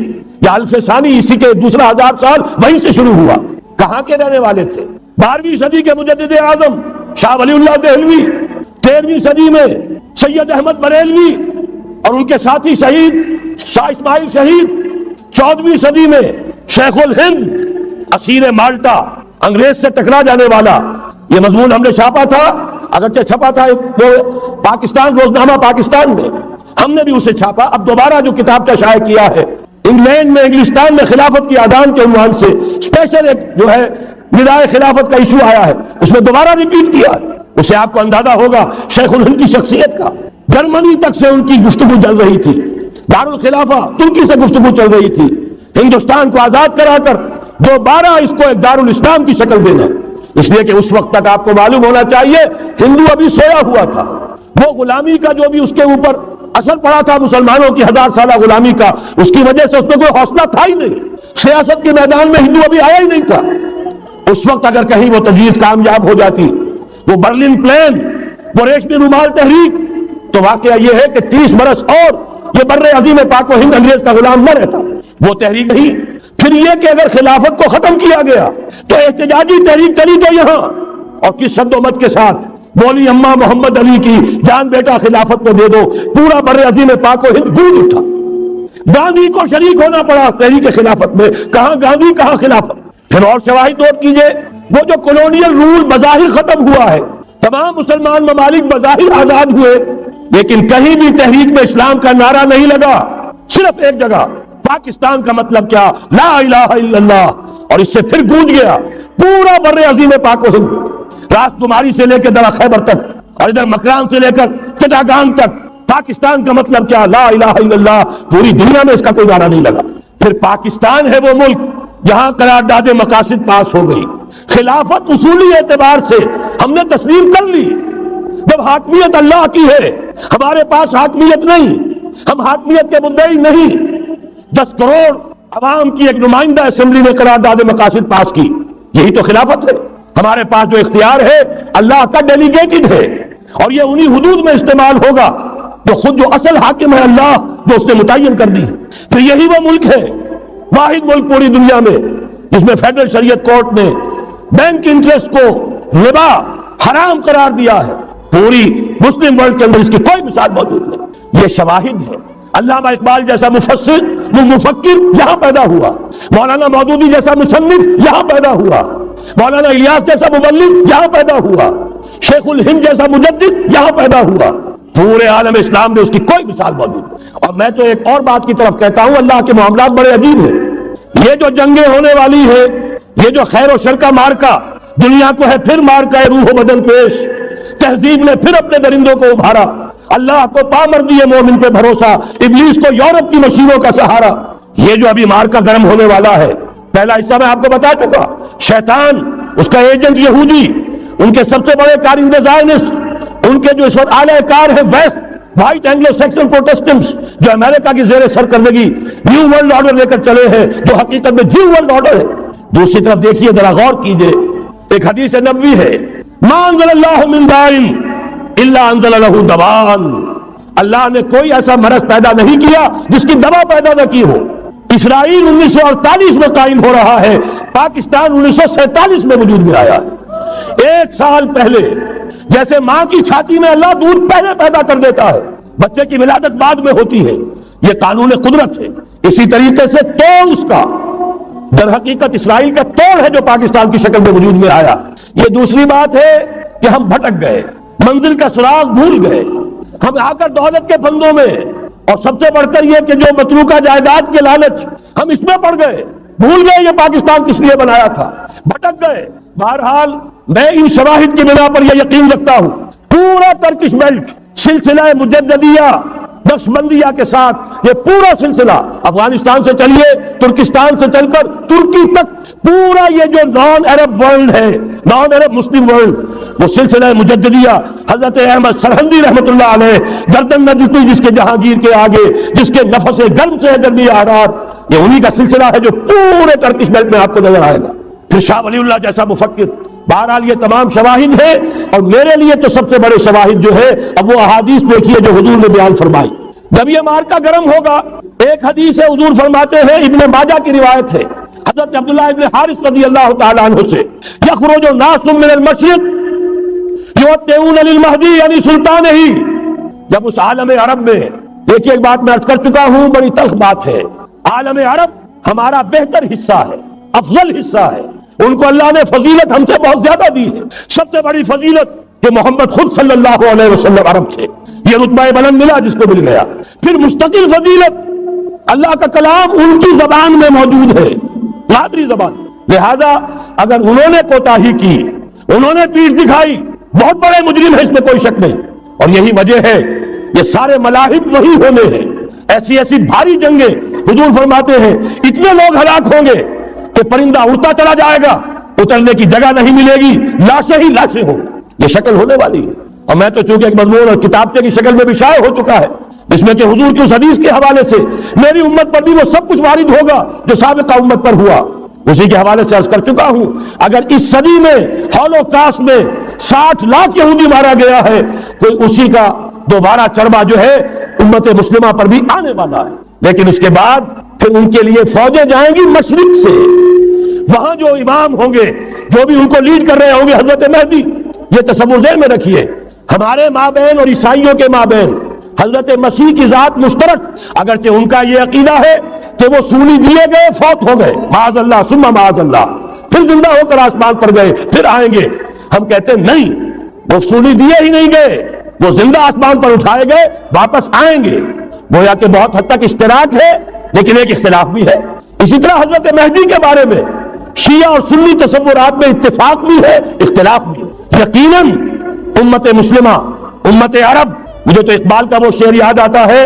یا الف ثانی، اسی کے دوسرا 1000 سال وہیں سے شروع ہوا۔ کہاں کے رہنے والے تھے؟ 12ویں صدی کے مجدد اعظم شاہ ولی اللہ دہلوی، 13ویں صدی میں سید احمد بریلوی اور ان کے ساتھی شہید شاہ اسماعیل شہید، 14ویں صدی میں شیخ الہند، اسیر مالٹا، انگریز سے ٹکرا جانے والا، یہ مضمون ہم نے چھاپا تھا، اگرچہ چھپا تھا وہ پاکستان روزنامہ پاکستان میں، ہم نے بھی اسے چھاپا۔ اب دوبارہ جو کتاب کا شائع کیا ہے، انگلینڈ میں انگلستان میں خلافت کی اذان کے عنوان سے اسپیشل ایک جو ہے ندائے خلافت کا ایشو آیا ہے، اس میں دوبارہ ریپیٹ کیا ہے۔ اس سے آپ کو اندازہ ہوگا شیخ الہند کی شخصیت کا۔ جرمنی تک سے ان کی گفتگو چل رہی تھی، دارالخلافہ ترکی سے گفتگو چل رہی تھی، ہندوستان کو آزاد کرا کر دوبارہ اس کو ایک دارالاسلام کی شکل دینا، اس لیے کہ اس وقت تک آپ کو معلوم ہونا چاہیے ہندو ابھی سویا ہوا تھا۔ وہ غلامی کا جو بھی اس کے اوپر اثر پڑا تھا مسلمانوں کی 1000 سالہ غلامی کا، اس کی وجہ سے اس میں کوئی حوصلہ تھا ہی نہیں، سیاست کے میدان میں ہندو ابھی آیا ہی نہیں تھا۔ اس وقت اگر کہیں وہ تجویز کامیاب ہو جاتی، وہ برلن پلان، وہ ریشمی رومال تحریک، تو واقعہ یہ ہے کہ 30 برس اور یہ بر عظیم پاک و ہند انگریز کا غلام نہ رہتا۔ وہ تحریک نہیں. پھر یہ کہ اگر خلافت کو ختم کیا گیا تو احتجاجی تحریک چلی تو یہاں، اور کس شد و مت کے ساتھ مولی اماں محمد علی کی جان بیٹا خلافت کو دے دو، پورا بر عظیم پاک و ہند گونج اٹھا. گاندھی کو شریک ہونا پڑا تحریک خلافت میں. کہاں گاندھی کہاں خلافت. پھر اور شواہد نوٹ کیجئے، وہ جو کولونیل رول بظاہر ختم ہوا ہے، تمام مسلمان ممالک بظاہر آزاد ہوئے، لیکن کہیں بھی تحریک میں اسلام کا نعرہ نہیں لگا. صرف ایک جگہ، پاکستان کا مطلب کیا، لا الہ الا اللہ، اور اس سے پھر گونج گیا پورا بر عظیم پاک و ہند، راس تمہاری سے لے کے درا خیبر تک، اور ادھر مکران سے لے کر چٹاگانگ تک. پاکستان کا مطلب کیا، لا الہ الا اللہ. پوری دنیا میں اس کا کوئی نعرہ نہیں لگا. پھر پاکستان ہے وہ ملک جہاں قرارداد مقاصد پاس ہو گئی. خلافت اصولی اعتبار سے ہم نے تسلیم کر لی. جب حاکمیت اللہ کی ہے، ہمارے پاس حاکمیت نہیں، ہم حاکمیت کے مدعی نہیں. 10 کروڑ عوام کی ایک نمائندہ اسمبلی نے قرارداد مقاصد پاس کی، یہی تو خلافت ہے. ہمارے پاس جو اختیار ہے اللہ کا ڈیلیگیٹڈ ہے، اور یہ انہی حدود میں استعمال ہوگا جو خود جو اصل حاکم ہے اللہ، جو اس نے متعین کر دی. پھر یہی وہ ملک ہے، واحد ملک پوری دنیا میں جس میں فیڈرل شریعت کورٹ نے بینک انٹرسٹ کو ربا حرام قرار دیا ہے. پوری مسلم ورلڈ کے اندر اس کی کوئی مثال موجود نہیں. یہ شواہد ہے. علامہ اقبال جیسا مفکر یہاں پیدا ہوا، مولانا مودودی جیسا مصنف یہاں پیدا ہوا، مولانا الیاس جیسا مبلغ یہاں پیدا ہوا، شیخ الہند جیسا مجدد یہاں پیدا ہوا. پورے عالم اسلام میں اس کی کوئی مثال موجود نہیں. اور میں تو ایک اور بات کی طرف کہتا ہوں، اللہ کے معاملات بڑے عجیب ہیں. یہ جو جنگیں ہونے والی ہے، یہ جو خیر و شر کا مارکا دنیا کو ہے، پھر مارکا ہے روح و بدن پیش. تہذیب نے پھر اپنے درندوں کو ابھارا. اللہ کو پامردی مومن پہ بھروسہ، ابلیس کو یورپ کی مشینوں کا سہارا. یہ جو ابھی مارکا گرم ہونے والا ہے، پہلا حصہ میں آپ کو بتا چکا. شیطان، اس کا ایجنٹ یہودی، ان کے سب سے بڑے کارندے زائنسٹ، ان کے جو اس وقت اعلی کار ہے ویسٹ، وائٹ اینگلو سیکسن پروٹسٹنٹس، جو امریکہ کی زیر سرکردگی نیو ورلڈ آرڈر لے کر چلے ہیں، جو حقیقت میں نیو ورلڈ آرڈر ہے. دوسری طرف دیکھیے، ذرا غور کیجئے، ایک حدیث نبوی ہے، ما انزل اللہ من دائن الا انزل لہ دواء. اللہ نے کوئی ایسا مرض پیدا نہیں کیا جس کی دوا پیدا نہ کی ہو. اسرائیل 1948 میں قائم ہو رہا ہے، پاکستان 1947 میں وجود میں آیا ہے. 1 سال پہلے جیسے ماں کی چھاتی میں اللہ دودھ پہلے پیدا کر دیتا ہے، بچے کی ولادت بعد میں ہوتی ہے. یہ قانون قدرت ہے. اسی طریقے سے توڑ اس کا در حقیقت اسرائیل کا توڑ ہے جو پاکستان کی شکل میں وجود میں آیا. یہ دوسری بات ہے کہ ہم بھٹک گئے، منزل کا سراغ بھول گئے. ہم آ کر دولت کے پھندوں میں، اور سب سے بڑھ کر یہ کہ جو متروکہ جائیداد کے لالچ، ہم اس میں پڑ گئے، بھول گئے یہ پاکستان کس لیے بنایا تھا، بھٹک گئے. بہرحال میں ان شواہد کی بنا پر یہ یقین رکھتا ہوں، پورا ترکش بیلٹ سلسلہ مجددیہ نقشبندیہ کے ساتھ، یہ پورا سلسلہ افغانستان سے چلیے، ترکستان سے چل کر ترکی تک، پورا یہ جو نان عرب ورلڈ ہے، نان عرب مسلم ورلڈ، وہ سلسلہ مجددیہ حضرت احمد سرہندی رحمۃ اللہ علیہ، گردن نہ جھکی جس کے جہانگیر کے آگے، جس کے نفس گرم سے گرمی آرات، یہ انہی کا سلسلہ ہے جو پورے ترکش بیلٹ میں آپ کو نظر آئے گا. پھر شاہ ولی اللہ جیسا مفکر. بہرحال یہ تمام شواہد ہیں، اور میرے لیے تو سب سے بڑے شواہد جو ہے، اب وہ احادیث دیکھیے جو حضور نے بیان فرمائی. جب یہ مارکا گرم ہوگا، ایک حدیث ہے، حضور فرماتے ہیں، ابن ماجہ کی روایت ہے حضرت عبداللہ ابن حارث رضی اللہ تعالیٰ عنہ سے، یخرج ناس من المشرق یوطئون للمہدی یعنی سلطان ہی. جب اس عالم عرب میں، دیکھیے ایک بات میں عرض کر چکا ہوں، بڑی تلخ بات ہے، عالم عرب ہمارا بہتر حصہ ہے، افضل حصہ ہے. ان کو اللہ نے فضیلت ہم سے بہت زیادہ دی ہے. سب سے بڑی فضیلت کہ محمد خود صلی اللہ علیہ وسلم عرب تھے، یہ رتبہ بلند ملا جس کو مل گیا. پھر مستقل فضیلت، اللہ کا کلام ان کی زبان میں موجود ہے، مادری زبان. لہذا اگر انہوں نے کوتاہی کی، انہوں نے پیٹھ دکھائی، بہت بڑے مجرم ہے، اس میں کوئی شک نہیں. اور یہی وجہ ہے یہ سارے ملاحق وہی ہونے ہیں، ایسی ایسی بھاری جنگیں. حضور فرماتے ہیں اتنے لوگ ہلاک ہوں گے کہ پرندہ اڑتا چلا جائے گا، اترنے کی جگہ نہیں ملے گی، لاشیں ہی لاشیں ہوں. یہ شکل ہونے والی ہے. اور میں تو چونکہ ایک مضمون اور کتابچے کی شکل میں بھی شائع ہو چکا ہے، جس میں کہ حضور کی اس حدیث کے حوالے سے میری امت پر بھی وہ سب کچھ وارد ہوگا جو سابقہ امت پر ہوا، اسی کے حوالے سے عرض کر چکا ہوں. اگر اس صدی میں ہولوکاسٹ میں 60 لاکھ یہودی مارا گیا ہے، کوئی اسی کا دوبارہ چربا جو ہے امت مسلمہ پر بھی آنے والا ہے. لیکن اس کے بعد پھر ان کے لیے فوجیں جائیں گی مشرق سے، وہاں جو امام ہوں گے، جو بھی ان کو لیڈ کر رہے ہوں گے، حضرت مہدی۔ یہ تصور ذہن میں رکھیے، ہمارے مابین اور عیسائیوں کے مابین حضرت مسیح کی ذات مشترک، اگرچہ ان کا یہ عقیدہ ہے کہ وہ سولی دیے گئے، فوت ہو گئے، معاذ اللہ ثم معاذ اللہ، پھر زندہ ہو کر آسمان پر گئے، پھر آئیں گے۔ ہم کہتے ہیں نہیں، وہ سولی دیے ہی نہیں گئے، وہ زندہ آسمان پر اٹھائے گئے، واپس آئیں گے۔ گویا کہ بہت حد تک اشتراک ہے، لیکن ایک اختلاف بھی ہے۔ اسی طرح حضرت مہدی کے بارے میں شیعہ اور سنی تصورات میں اتفاق بھی ہے، اختلاف بھی ہے۔ یقیناً امت مسلمہ، امت عرب، مجھے تو اقبال کا وہ شعر یاد آتا ہے،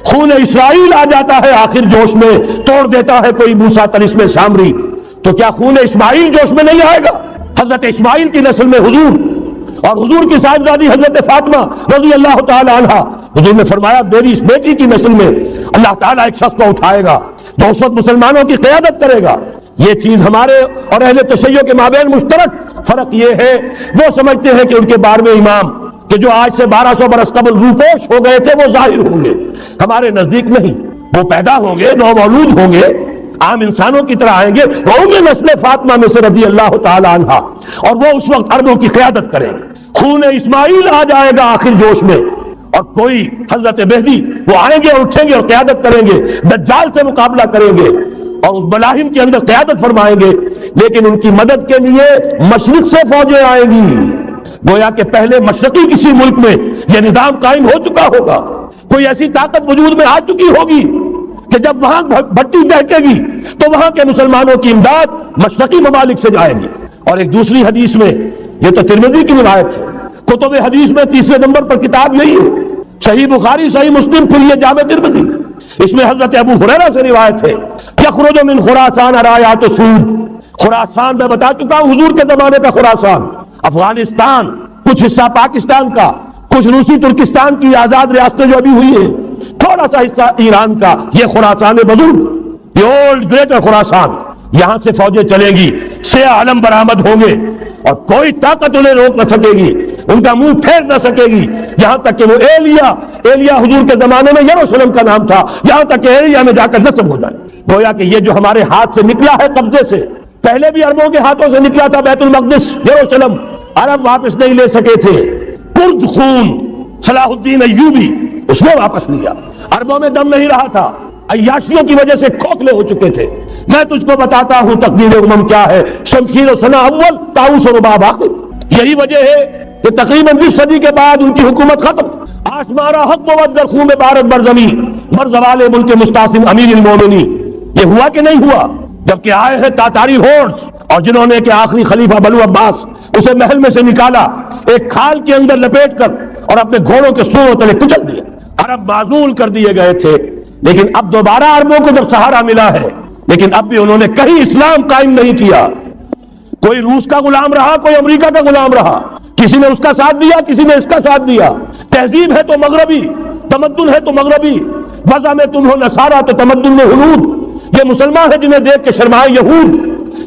خون اسرائیل آ جاتا ہے آخر جوش میں، توڑ دیتا ہے کوئی موسیٰ طلسم سامری۔ تو کیا خون اسماعیل جوش میں نہیں آئے گا؟ حضرت اسماعیل کی نسل میں حضور اور حضور کی صاحبزادی حضرت فاطمہ رضی اللہ تعالی عنہا، حضور نے فرمایا میری اس بیٹی کی نسل میں اللہ تعالیٰ ایک شخص کو اٹھائے گا جو اس وقت مسلمانوں کی قیادت کرے گا۔ یہ چیز ہمارے اور اہل تشیع کے مابین مشترک، فرق یہ ہے وہ سمجھتے ہیں کہ ان کے 12ویں امام کہ جو آج سے 1200 برس قبل روپوش ہو گئے تھے وہ ظاہر ہوں گے، ہمارے نزدیک نہیں، وہ پیدا ہوں گے، نو مولود ہوں گے، عام انسانوں کی طرح آئیں گے، ہوں گے نسل فاطمہ میں سے رضی اللہ تعالی عنہا، اور وہ اس وقت عربوں کی قیادت کریں گے۔ خون اسماعیل آ جائے گا آخر جوش میں، اور کوئی حضرت مہدی وہ آئیں گے اور اٹھیں گے اور قیادت کریں گے، دجال سے مقابلہ کریں گے اور اس ملاحم کے اندر قیادت فرمائیں گے، لیکن ان کی مدد کے لیے مشرق سے فوجیں آئیں گی۔ گویا کہ پہلے مشرقی کسی ملک میں یہ نظام قائم ہو چکا ہوگا، کوئی ایسی طاقت وجود میں آ چکی ہوگی کہ جب وہاں بھٹی دہکے گی تو وہاں کے مسلمانوں کی امداد مشرقی ممالک سے جائے گی۔ اور ایک دوسری حدیث میں، یہ تو ترمذی کی روایت ہے، کتب حدیث میں تیسرے نمبر پر کتاب یہی ہے، صحیح بخاری، صحیح مسلم، پھر یہ جامع ترمذی، اس میں حضرت ابو ہریرہ سے روایت ہے، یخرج من خراسان رایات سود۔ خراسان میں بتا چکا ہوں حضور کے زمانے کا خراسان، افغانستان، کچھ حصہ پاکستان کا، کچھ روسی ترکستان کی آزاد ریاستیں جو ابھی ہوئی ہیں، تھوڑا سا حصہ ایران کا، یہ خراسان بزرگ، یہ اولڈ گریٹر خراسان، یہاں سے فوجیں چلیں گی، سیاہ علم برآمد ہوں گے اور کوئی طاقت انہیں روک نہ سکے گی، ان کا منہ پھیر نہ سکے گی، یہاں تک کہ وہ ایلیا حضور کے زمانے میں یروشلم کا نام تھا، یہاں تک کہ ایلیا میں جا کر نصب ہو جائے۔ گویا کہ یہ جو ہمارے ہاتھ سے نکلا ہے قبضے سے، پہلے بھی عربوں کے ہاتھوں سے نکلا تھا بیت المقدس، یروشلم، عرب واپس نہیں لے سکے تھے، کرد خون صلاح الدین ایوبی اس نے واپس لیا، عربوں میں دم نہیں رہا تھا، عیاشیوں کی وجہ سے کھوکھلے ہو چکے تھے۔ میں تجھ کو بتاتا ہوں تقدیر امم کیا ہے، شمشیر و سنا اول، طاؤس و رباب آخر۔ یہی وجہ ہے کہ تقریباً 20 صدی کے بعد ان کی حکومت ختم، آشمارا حق بود در خون بارت بر زمین، بر زوال ملک مستعصم امیر المومنین۔ یہ ہوا کہ نہیں ہوا؟ جبکہ آئے ہیں تاتاری ہورس، اور جنہوں نے کہ آخری خلیفہ بنو عباس اسے محل میں سے نکالا، ایک کھال کے اندر لپیٹ کر اور اپنے گھوڑوں کے سروں تلے کچل دیا۔ عرب معزول کر دیے گئے تھے، لیکن اب دوبارہ عربوں کو جب سہارا ملا ہے، لیکن اب بھی انہوں نے کہیں اسلام قائم نہیں کیا۔ کوئی روس کا غلام رہا، کوئی امریکہ کا غلام رہا، کسی نے اس کا ساتھ دیا، کسی نے اس کا ساتھ دیا۔ تہذیب ہے تو مغربی، تمدن ہے تو مغربی، وضع میں تم ہو نصارہ تو تمدن میں ہنود۔ یہ مسلمان ہیں جنہیں دیکھ کے شرمائے یہود۔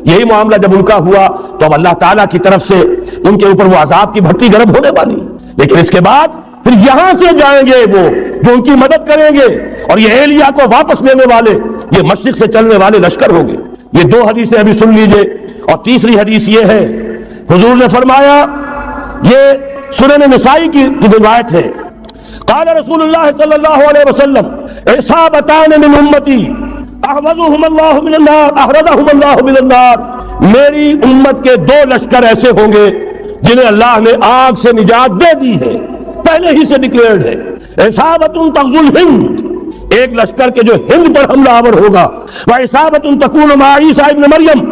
یہی معاملہ جب ان کا ہوا تو اب اللہ تعالیٰ کی طرف سے ان کے اوپر وہ عذاب کی بھٹی گرم ہونے والی، لیکن اس کے بعد پھر یہاں سے جائیں گے وہ جو ان کی مدد کریں گے، اور یہ ایلیا کو واپس لینے والے یہ مشرق سے چلنے والے لشکر ہوں گے۔ یہ دو حدیثیں ابھی سن لیجئے، اور تیسری حدیث یہ ہے، حضور نے فرمایا، یہ سنن نسائی کی روایت ہے، قال رسول اللہ صلی اللہ علیہ وسلم عصابتان من امتی احفظهم اللہ من النار احرزهم اللہ من النار۔ میری امت کے دو لشکر ایسے ہوں گے جنہیں اللہ نے آگ سے نجات دے دی ہے، پہلے ہی سے ڈکلیئرڈ ہے۔ عصابۃ تغزو الہند، ایک لشکر کے جو ہند پر حملہ آور ہوگا، وعصابۃ تکون مع عیسیٰ ابن مریم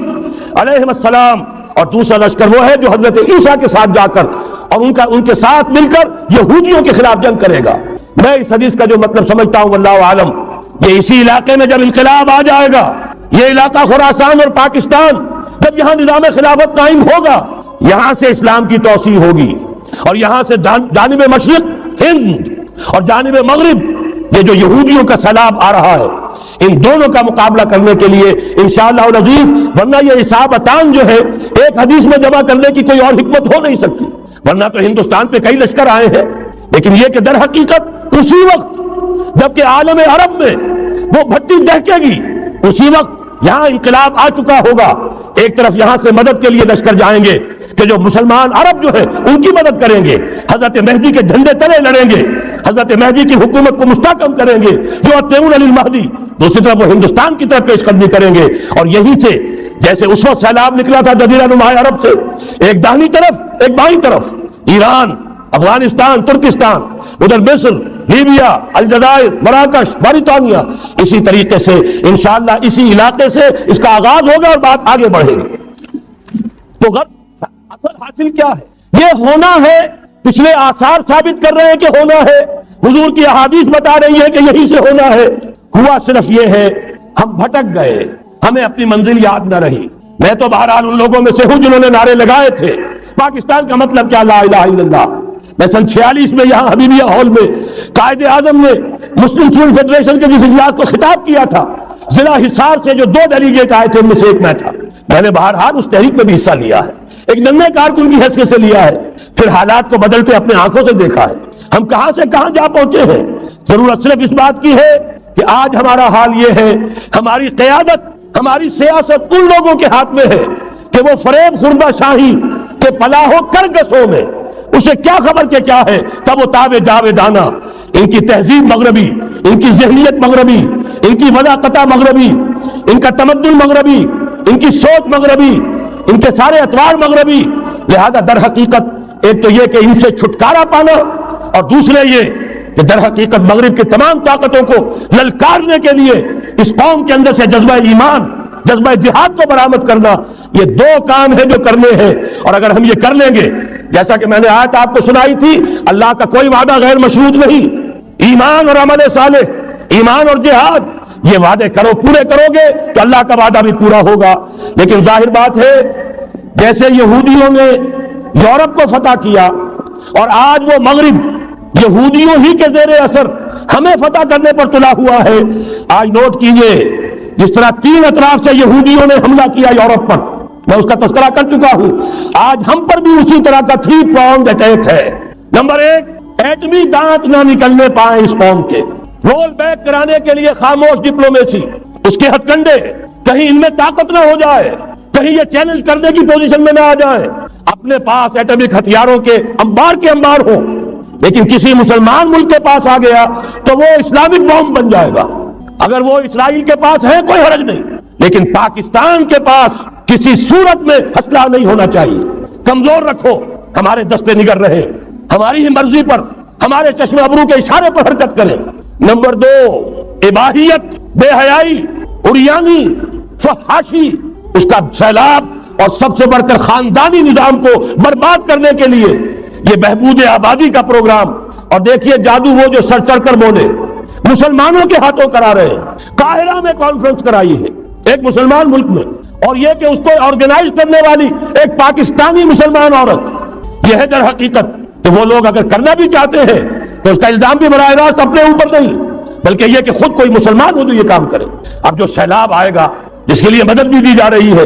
علیہ السلام، اور دوسرا لشکر وہ ہے جو حضرت عیسیٰ کے ساتھ جا کر اور ان کے ساتھ مل کر یہودیوں کے خلاف جنگ کرے گا۔ میں اس حدیث کا جو مطلب سمجھتا ہوں واللہ عالم، یہ اسی علاقے میں جب انقلاب آ جائے گا، یہ علاقہ خراسان اور پاکستان، جب یہاں نظام خلافت قائم ہوگا، یہاں سے اسلام کی توسیع ہوگی، اور یہاں سے جانب مشرق ہند اور جانب مغرب یہ جو یہودیوں کا سیلاب آ رہا ہے، ان دونوں کا مقابلہ کرنے کے لیے انشاءاللہ العزیز، ورنہ یہ عصابتان جو ہے ایک حدیث میں جمع کرنے کی کوئی اور حکمت ہو نہیں سکتی، ورنہ تو ہندوستان پہ کئی لشکر آئے ہیں، لیکن یہ کہ در حقیقت اسی وقت جبکہ عالم عرب میں وہ بھٹی دہکے گی، اسی وقت یہاں انقلاب آ چکا ہوگا. ایک طرف یہاں سے مدد کے لیے لشکر جائیں گے کہ جو مسلمان عرب جو ہے ان کی مدد کریں گے, حضرت مہدی کے جھنڈے تلے لڑیں گے, حضرت مہدی کی حکومت کو مستحکم کریں گے جو اطیعون للمہدی. دوسری طرف وہ ہندوستان کی طرف پیش قدمی کریں گے, اور یہیں سے جیسے اس وقت سیلاب نکلا تھا جزیرہ نما عرب سے, ایک داہنی طرف ایک بائیں طرف ایران, افغانستان, ترکستان, ادھر مصر, لیبیا, الجزائر, مراکش, موریتانیہ, اسی طریقے سے انشاءاللہ اسی علاقے سے اس کا آغاز ہوگا اور بات آگے بڑھے گی. تو اصل حاصل کیا ہے؟ یہ ہونا ہے. پچھلے آثار ثابت کر رہے ہیں کہ ہونا ہے, حضور کی احادیث بتا رہی ہے کہ یہی سے ہونا ہے. ہوا صرف یہ ہے ہم بھٹک گئے, ہمیں اپنی منزل یاد نہ رہی. میں تو بہرحال ان لوگوں میں سے ہوں جنہوں نے نعرے لگائے تھے پاکستان کا مطلب کیا, لا الہ الا اللہ. میں سن 46 میں یہاں حبیبیہ ہال میں قائد اعظم نے مسلم اسٹوڈنٹ فیڈریشن کے جس اجلاس کو خطاب کیا تھا, ضلع حصار سے جو 2 ڈیلیگیٹ آئے تھے ان میں سے ایک میں تھا. میں نے بہرحال اس تحریک میں بھی حصہ لیا ہے, ایک ننھے کارکن کی حیثیت سے لیا ہے, پھر حالات کو بدلتے اپنے آنکھوں سے دیکھا ہے. ہم کہاں سے کہاں جا پہنچے ہیں. ضرورت صرف اس بات کی ہے کہ آج ہمارا حال یہ ہے, ہماری قیادت, ہماری سیاست ان لوگوں کے ہاتھ میں ہے کہ وہ فریب خوردہ شاہی کے پلاہو کرگسوں میں, اسے کیا خبر کہ کیا ہے, تب وہ تابے جاوے دانا. ان کی تہذیب مغربی, ان کی ذہنیت مغربی, ان کی وضاقتہ مغربی, ان کا تمدن مغربی, ان کی سوچ مغربی, ان کے سارے اطوار مغربی. لہذا در حقیقت ایک تو یہ کہ ان سے چھٹکارا پانا, اور دوسرے یہ کہ در حقیقت مغرب کی تمام طاقتوں کو للکارنے کے لیے اس قوم کے اندر سے جذبہ ایمان, جذبہ جہاد کو برآمد کرنا. یہ 2 کام ہیں جو کرنے ہیں, اور اگر ہم یہ کر لیں گے, جیسا کہ میں نے آیت آپ کو سنائی تھی, اللہ کا کوئی وعدہ غیر مشروط نہیں. ایمان اور عمل صالح, ایمان اور جہاد, یہ وعدے کرو, پورے کرو گے تو اللہ کا وعدہ بھی پورا ہوگا. لیکن ظاہر بات ہے جیسے یہودیوں نے یورپ کو فتح کیا اور آج وہ مغرب یہودیوں ہی کے زیر اثر ہمیں فتح کرنے پر تلا ہوا ہے. آج نوٹ کیجئے, جس طرح 3 اطراف سے یہودیوں نے حملہ کیا یورپ پر, میں اس کا تذکرہ کر چکا ہوں, آج ہم پر بھی اسی طرح کا 3 پراؤنڈ اٹیک ہے. نمبر 1, ایٹمی دانت نہ نکلنے پائے اس قوم کے, رول بیک کرانے کے لیے خاموش ڈپلومیسی, اس کے ہتھ کنڈے, کہیں ان میں طاقت نہ ہو جائے, کہیں یہ چیلنج کرنے کی پوزیشن میں نہ آ جائے. اپنے پاس ایٹمک ہتھیاروں کے انبار ہوں, لیکن کسی مسلمان ملک کے پاس آ گیا تو وہ اسلامک بوم بن جائے گا. اگر وہ اسرائیل کے پاس ہے کوئی حرج نہیں, لیکن پاکستان کے پاس کسی صورت میں اسلحہ نہیں ہونا چاہیے. کمزور رکھو, ہمارے دستے نگر رہے, ہماری ہی مرضی پر, ہمارے چشم ابرو کے اشارے پر حرکت کریں. نمبر 2, اباحیت, بے حیائی, عریانی, فحاشی, اس کا سیلاب, اور سب سے بڑھ کر خاندانی نظام کو برباد کرنے کے لیے یہ بہبود آبادی کا پروگرام. اور دیکھیے جادو وہ جو سر چڑھ کر بولے, مسلمانوں کے ہاتھوں کرا رہے ہیں. قاہرہ میں کانفرنس کرائی ہے ایک مسلمان ملک میں, اور یہ کہ اس کو آرگنائز کرنے والی ایک پاکستانی مسلمان عورت. یہ ہے در حقیقت کہ وہ لوگ اگر کرنا بھی چاہتے ہیں تو اس کا الزام بھی براہ راست اپنے اوپر نہیں, بلکہ یہ کہ خود کوئی مسلمان ہو جو یہ کام کرے. اب جو سیلاب آئے گا جس کے لیے مدد بھی دی جا رہی ہے,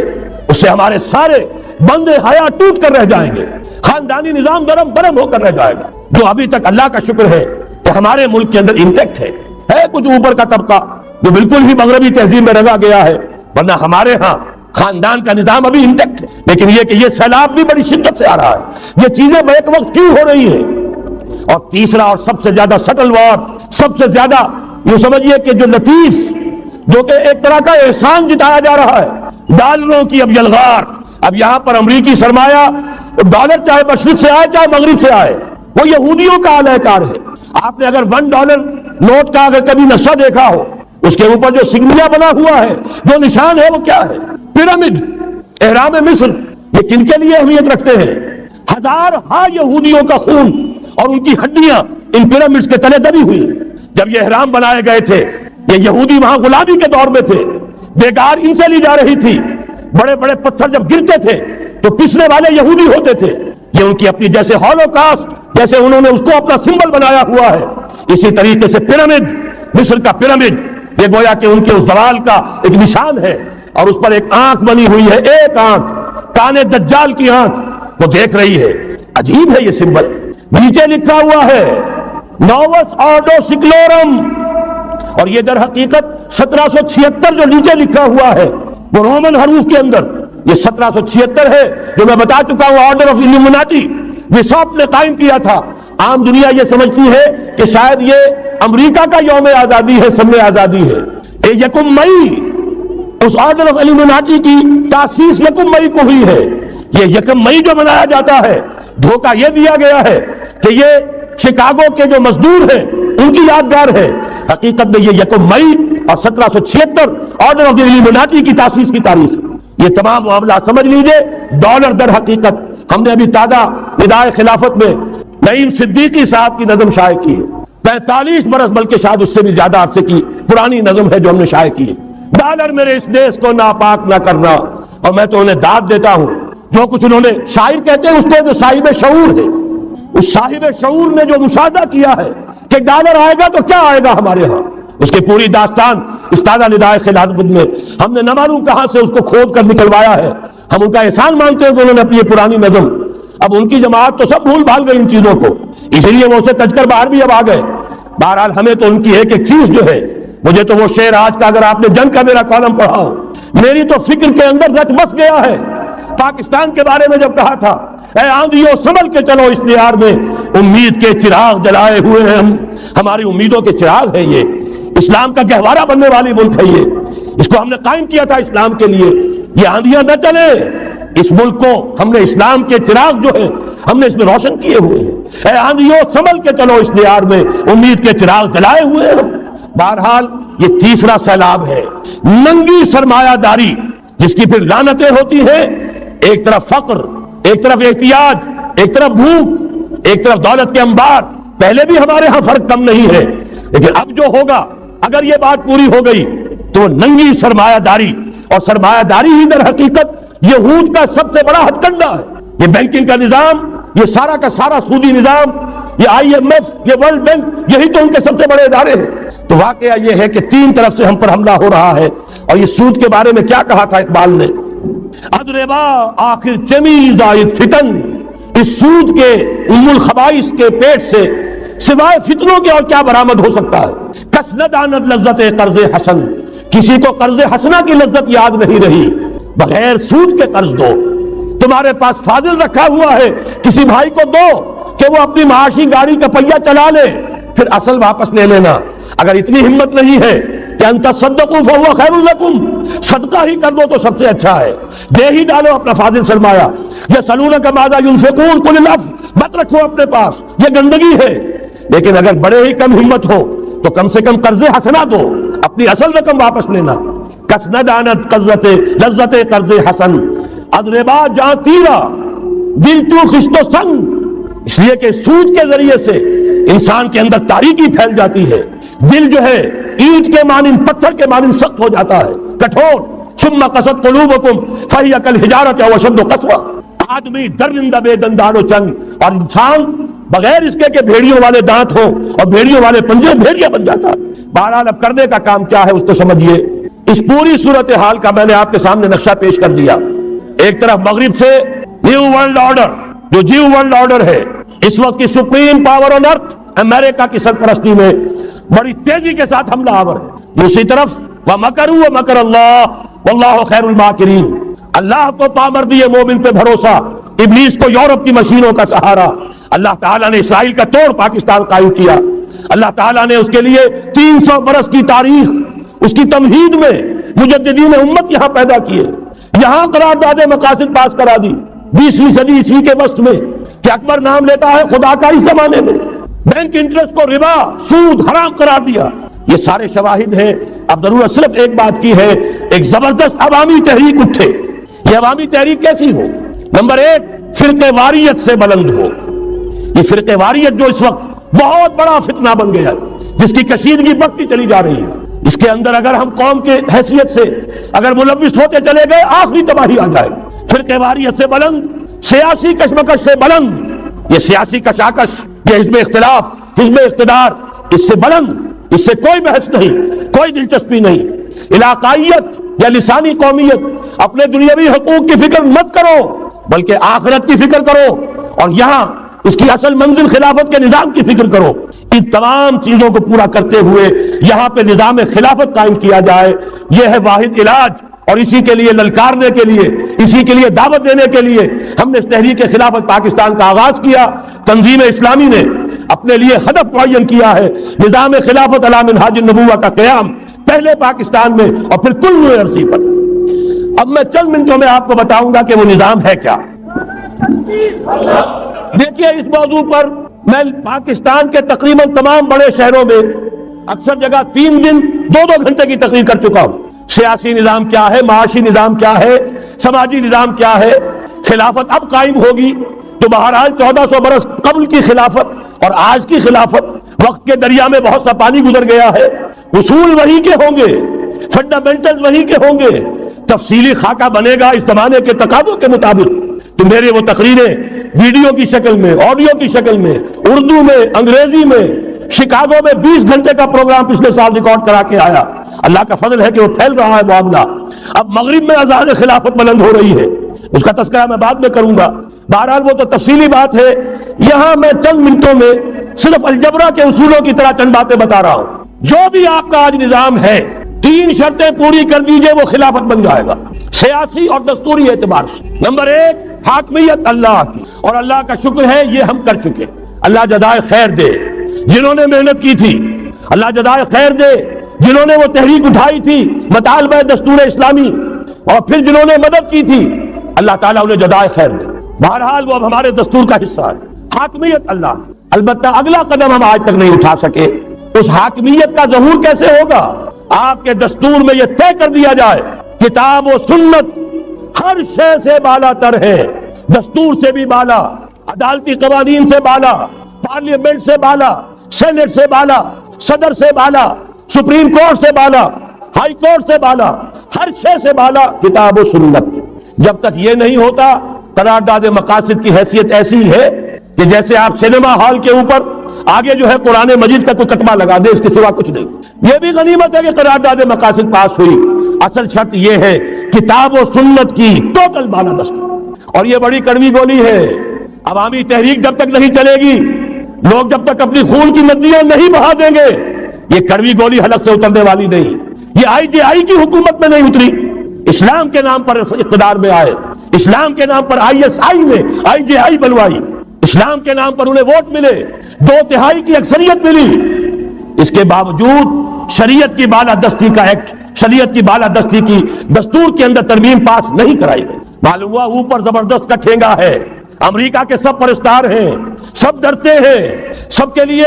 اس سے ہمارے سارے بندے حیا ٹوٹ کر رہ جائیں گے, خاندانی نظام برم ہو کر رہ جائے گا. جو ابھی تک اللہ کا شکر ہے کہ ہمارے ملک کے اندر انٹیکٹ ہے کچھ اوپر کا طبقہ جو بالکل ہی مغربی تہذیب میں رنگا گیا ہے, ورنہ ہمارے ہاں خاندان کا نظام ابھی انٹیکٹ ہے. لیکن یہ کہ یہ سیلاب بھی بڑی شدت سے آ رہا ہے, یہ چیزیں بیک وقت کیوں ہو رہی ہیں. اور تیسرا اور سب سے زیادہ سٹل وار, سب سے زیادہ یہ سمجھیے کہ جو لطیف, جو کہ ایک طرح کا احسان جتایا جا رہا ہے, ڈالروں کی اب یلغار. اب یہاں پر امریکی سرمایہ, ڈالر چاہے مشرق سے آئے چاہے مغرب سے آئے, وہ یہودیوں کا اعلی کار ہے. آپ نے اگر $1 نوٹ کا اگر کبھی نقشہ دیکھا ہو, اس کے اوپر جو سگنیا بنا ہوا ہے, جو نشان ہے, وہ کیا ہے؟ پیرامڈ, احرام مصر. یہ کن کے لیے اہمیت رکھتے ہیں؟ 1000 یہودیوں کا خون اور ان کی ہڈیاں ان پیرامڈز کے تلے دبی ہوئی. جب یہ احرام بنائے گئے تھے, یہ یہودی وہاں غلامی کے دور میں تھے, بیگار ان سے لی جا رہی تھی. بڑے بڑے پتھر جب گرتے تھے تو پسنے والے یہودی ہوتے تھے. یہ ان کی اپنی جیسے ہولوکاسٹ, جیسے انہوں نے اس کو اپنا سمبل بنایا ہوا ہے, اسی طریقے سے پیرامڈ, مصر کا پیرامڈ, یہ گویا کہ ان کے اس زوال کا ایک نشان ہے. اور اس پر ایک آنکھ بنی ہوئی ہے, ایک آنکھ, کانے دجال کی آنکھ, وہ دیکھ رہی ہے. عجیب ہے یہ سمبل. نیچے لکھا ہوا ہے نووس آرڈو سیکلورم, اور یہ در حقیقت 1776 جو نیچے لکھا ہوا ہے وہ رومن حروف کے اندر یہ 1776 ہے جو میں بتا چکا ہوں آرڈر آف الومناٹی وساپ نے قائم کیا تھا. عام دنیا یہ سمجھتی ہے کہ شاید یہ امریکہ کا یوم آزادی ہے, سن آزادی ہے. یہ 1 مئی اس آرڈر آف الومناٹی کی تاسیس 1 مئی کو ہوئی ہے. یہ 1 مئی جو منایا جاتا ہے دھوکہ یہ دیا گیا ہے کہ یہ شکاگو کے جو مزدور ہیں ان کی یادگار ہے. حقیقت میں یہ 1 مئی اور 1776 آرڈر آف الومناٹی کی تاسیس کی تاریخ. یہ تمام معاملات سمجھ لیجئے. ڈالر در حقیقت ہم نے ابھی تازہ ندائے خلافت میں نعیم صدیقی صاحب کی نظم شائع کی ہے. 45 برس بلکہ شاید اس سے بھی زیادہ عرصے کی پرانی نظم ہے جو ہم نے شائع کی ہے. ڈالر میرے اس دیش کو ناپاک نہ کرنا. اور میں تو انہیں داد دیتا ہوں جو کچھ انہوں نے شاعر کہتے ہیں اس کے جو صاحب شعور ہے, اس صاحب شعور نے جو مشاہدہ کیا ہے کہ ڈالر آئے گا تو کیا آئے گا ہمارے ہاں, اس کی پوری داستان اس تازہ ندائے خلافت میں ہم نے نہ معلوم کہاں سے اس کو کھود کر نکلوایا ہے. ہم ان کا احسان مانتے ہیں کہ انہوں نے اپنی یہ پرانی نظم, اب ان کی جماعت تو سب بھول بھال گئی ان چیزوں کو, اسی لیے وہ اسے تج کر باہر بھی اب آ گئے. بہرحال ہمیں تو ان کی ایک ایک چیز جو ہے, مجھے تو وہ شعر آج کا اگر آپ نے جنگ کا میرا کالم پڑھا ہو, میری تو فکر کے اندر رچ بس گیا ہے. پاکستان کے بارے میں جب کہا تھا اے آندھیوں سنبھل کے چلو اس دیار میں, امید کے چراغ جلائے ہوئے ہیں ہم, ہماری امیدوں کے چراغ ہے یہ. اسلام کا گہوارہ بننے والی ملک ہے یہ, اس کو ہم نے قائم کیا تھا اسلام کے لیے. یہ آندھیاں نہ چلے, اس ملک کو ہم نے اسلام کے چراغ جو ہے ہم نے اس میں روشن کیے ہوئے ہیں. اے آندھیوں سنبھل کے چلو اس دیار میں, امید کے چراغ جلائے ہوئے ہیں ہم. بہرحال یہ تیسرا سیلاب ہے, ننگی سرمایہ داری جس کی پھر لعنتیں ہوتی ہیں. ایک طرف فقر, ایک طرف احتیاج, ایک طرف بھوک, ایک طرف دولت کے انبار. پہلے بھی ہمارے ہاں فرق کم نہیں ہے, لیکن اب جو ہوگا اگر یہ بات پوری ہو گئی تو ننگی سرمایہ داری, اور سرمایہ داری ہی در حقیقت یہود کا سب سے بڑا ہتھ کنڈا ہے. یہ بینکنگ کا نظام, یہ سارا کا سارا سودی نظام, یہ IMF, یہ ورلڈ بینک, یہی تو ان کے سب سے بڑے ادارے ہیں. تو واقعہ یہ ہے کہ 3 طرف سے ہم پر حملہ ہو رہا ہے. اور یہ سود کے بارے میں کیا کہا تھا اقبال نے, ادربا آخر چمی زائد فتن, اس سود کے ام الخبائث کے پیٹ سے سوائے فتنوں کے اور کیا برآمد ہو سکتا ہے. کس نہ داند لذت قرض حسن, کسی کو قرض حسنہ کی لذت یاد نہیں رہی. بغیر سود کے قرض دو, تمہارے پاس فاضل رکھا ہوا ہے کسی بھائی کو دو کہ وہ اپنی معاشی گاڑی کا پہیہ چلا لے, پھر اصل واپس لے لینا. اگر اتنی ہمت نہیں ہے کہ ان تصدقوا فهو خیر لکم, صدقہ ہی کر دو تو سب سے اچھا ہے, دے ہی ڈالو اپنا فاضل سرمایہ. یسألونک ماذا ينفقون قل العفو, مت رکھو اپنے پاس, یہ گندگی ہے. لیکن اگر بڑے ہی کم ہمت ہو تو کم سے کم قرض حسنہ دو, اپنی اصل رقم واپس لینا. کس نہ دانت لذت قرض حسن, ادربا جاں تیرا دل چو خشت و سنگ. اس لیے کہ سود کے ذریعے سے انسان کے اندر تاریکی پھیل جاتی ہے. دل جو ہے اینٹ کے مانند, پتھر کے مانند سخت ہو جاتا ہے, کٹھور. ثم قست قلوبکم فہی کالحجارۃ او اشد قسوۃ. آدمی درندہ بے دندان و چنگ, اور انسان بغیر اس کے کہ بھیڑیوں والے دانت ہوں اور بھیڑیوں والے پنجے, بھیڑیا بن جاتا ہے. بہرحال اب کرنے کا کام کیا ہے اس کو سمجھیے. اس پوری صورتحال کا میں نے آپ کے سامنے نقشہ پیش کر دیا. ایک طرف مغرب سے نیو ورلڈ آرڈر, جو نیو ورلڈ آرڈر ہے اس وقت کی سپریم پاور آن ارتھ امریکہ کی سرپرستی میں بڑی تیزی کے ساتھ حملہ آور ہے. دوسری طرف وَمَكَرُوا وَمَكَرَ اللَّهُ وَاللَّهُ خَيْرُ الْمَاكِرِينَ, اللہ کو پامردی مومن پہ بھروسہ, ابلیس کو یورپ کی مشینوں کا سہارا. اللہ تعالیٰ نے اسرائیل کا توڑ پاکستان قائم کیا. اللہ تعالیٰ نے اس کے لیے 300 برس کی تاریخ, اس کی تمہید میں مجددین امت یہاں پیدا کیے. یہاں قرارداد مقاصد پاس کرا دی 20ویں صدی عیسوی کے وسط میں, کہ اکبر نام لیتا ہے خدا کا اس زمانے میں. بینک انٹرسٹ کو ربا, سود حرام قرار دیا. یہ سارے شواہد ہیں. اب ضرورت صرف ایک بات کی ہے, ایک زبردست عوامی تحریک اٹھے. یہ عوامی تحریک کیسی ہو؟ نمبر 1, فرقہ واریت سے بلند ہو. یہ فرقہ واریت جو اس وقت بہت بڑا فتنہ بن گیا, جس کی کشیدگی بڑھتی چلی جا رہی ہے, اس کے اندر اگر ہم قوم کے حیثیت سے اگر ملوث ہوتے چلے گئے آخری تباہی آ جائے. فرقہ واریت سے بلند, سیاسی کشمکش سے بلند. یہ سیاسی کشاکش, یہ حزب اختلاف, حزب اقتدار, اس سے بلند, اس سے کوئی بحث نہیں, کوئی دلچسپی نہیں. علاقائیت یا لسانی قومیت, اپنے دنیاوی حقوق کی فکر مت کرو بلکہ آخرت کی فکر کرو. اور یہاں اس کی اصل منزل خلافت کے نظام کی فکر کرو. ان تمام چیزوں کو پورا کرتے ہوئے یہاں پہ نظام خلافت قائم کیا جائے. یہ ہے واحد علاج. اور اسی کے لیے للکارنے کے لیے، اسی کے لیے دعوت دینے کے لیے ہم نے اس تحریک خلافت پاکستان کا آغاز کیا. تنظیم اسلامی نے اپنے لیے ہدف معین کیا ہے نظام خلافت علی منہاج النبوہ کا قیام، پہلے پاکستان میں اور پھر کل عرصی پر. اب میں چند منٹوں میں آپ کو بتاؤں گا کہ وہ نظام ہے کیا. دیکھیے اس موضوع پر میں پاکستان کے تقریباً تمام بڑے شہروں میں اکثر جگہ 3 دن 2 گھنٹے کی تقریر کر چکا ہوں. سیاسی نظام کیا ہے، معاشی نظام کیا ہے، سماجی نظام کیا ہے. خلافت اب قائم ہوگی تو بہرحال 1400 برس قبل کی خلافت اور آج کی خلافت، وقت کے دریا میں بہت سا پانی گزر گیا ہے. اصول وہی کے ہوں گے، فنڈامنٹل وہی کے ہوں گے. تفصیلی خاکہ بنے گا اس زمانے کے تقاضوں کے مطابق. تو میرے وہ تقریریں ویڈیو کی شکل میں، آڈیو کی شکل میں، اردو میں، انگریزی میں، شکاگو میں 20 گھنٹے کا پروگرام پچھلے سال ریکارڈ کرا کے آیا. اللہ کا فضل ہے کہ وہ پھیل رہا ہے معاملہ. اب مغرب میں اذان خلافت بلند ہو رہی ہے، اس کا تذکرہ میں بعد میں کروں گا. بہرحال وہ تو تفصیلی بات ہے. یہاں میں چند منٹوں میں صرف الجبرا کے اصولوں کی طرح چند باتیں بتا رہا ہوں. جو بھی آپ کا آج نظام ہے 3 شرطیں پوری کر دیجئے وہ خلافت بن جائے گا سیاسی اور دستوری اعتبار سے. نمبر 1 حاکمیت اللہ کی، اور اللہ کا شکر ہے یہ ہم کر چکے. اللہ جزائے خیر دے جنہوں نے محنت کی تھی، اللہ جزائے خیر دے جنہوں نے وہ تحریک اٹھائی تھی مطالبہ دستور اسلامی، اور پھر جنہوں نے مدد کی تھی اللہ تعالیٰ انہیں جزائے خیر دے. بہرحال وہ اب ہمارے دستور کا حصہ ہے. حاکمیت اللہ. البتہ اگلا قدم ہم آج تک نہیں اٹھا سکے. اس حاکمیت کا ظہور کیسے ہوگا؟ آپ کے دستور میں یہ طے کر دیا جائے کتاب و سنت ہر شے سے بالا تر ہے، دستور سے بھی بالا، عدالتی قوانین سے بالا، پارلیمنٹ سے بالا، سینٹ سے بالا، صدر سے بالا، سپریم کورٹ سے بالا، ہائی کورٹ سے بالا، ہر شے سے بالا کتاب و سنت. جب تک یہ نہیں ہوتا قرارداد مقاصد کی حیثیت ایسی ہے کہ جیسے آپ سینما ہال کے اوپر آگے جو ہے قرآن مجید کا کوئی کتبہ لگا دے، اس کے سوا کچھ نہیں. یہ بھی غنیمت ہے کہ قرارداد مقاصد پاس ہوئی. اصل شرط یہ ہے کتاب و سنت کی ٹوٹل بالادستی. اور یہ بڑی کڑوی گولی ہے. عوامی تحریک جب تک نہیں چلے گی، لوگ جب تک اپنی خون کی ندیاں نہیں بہا دیں گے، یہ کڑوی گولی حلق سے اترنے والی نہیں. یہ IJI کی حکومت میں نہیں اتری، اسلام کے نام پر اقتدار میں آئے، اسلام کے نام پر ISI نے IJI بنوائی، اسلام کے نام پر انہیں ووٹ ملے، 2/3 کی اکثریت ملی. اس کے باوجود شریعت کی بالادستی کا ایکٹ، شریعت کی بالادستی کی دستور کے اندر ترمیم پاس نہیں کرائی گئی. معلوم ہوا اوپر زبردست کا ٹھینگا ہے. امریکہ کے سب پرستار ہیں، سب ڈرتے ہیں، سب کے لیے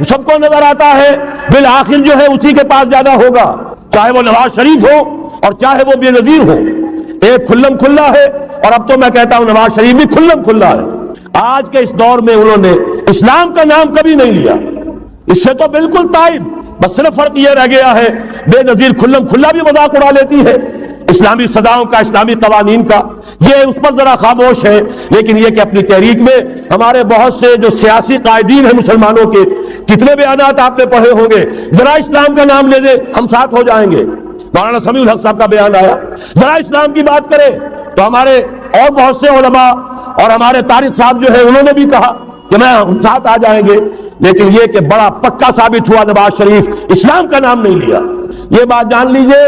سب کو نظر آتا ہے بالآخر جو ہے اسی کے پاس جانا ہوگا، چاہے وہ نواز شریف ہو اور چاہے وہ بے نظیر ہو. ایک کھلم کھلا ہے، اور اب تو میں کہتا ہوں نواز شریف بھی کھلم کھلا ہے. آج کے اس دور میں انہوں نے اسلام کا نام کبھی نہیں لیا، اس سے تو بالکل تائب. بس صرف فرق یہ رہ گیا ہے بے نظیر کھلم کھلا بھی مذاق اڑا لیتی ہے اسلامی صداؤں کا، اسلامی قوانین کا. یہ اس پر ذرا خاموش ہے. لیکن یہ کہ اپنی تحریک میں ہمارے بہت سے جو سیاسی قائدین ہیں مسلمانوں کے، کتنے بیانات آپ نے پڑھے ہوں گے، ذرا اسلام کا نام لے دیں ہم ساتھ ہو جائیں گے. مولانا سمیع الحق صاحب کا بیان آیا، ذرا اسلام کی بات کریں تو ہمارے اور بہت سے علماء اور ہمارے طارق صاحب جو ہے انہوں نے بھی کہا کہ میں ہم ساتھ آ جائیں گے. لیکن یہ کہ بڑا پکا ثابت ہوا نواز شریف اسلام کا نام نہیں لیا. یہ بات جان لیجئے،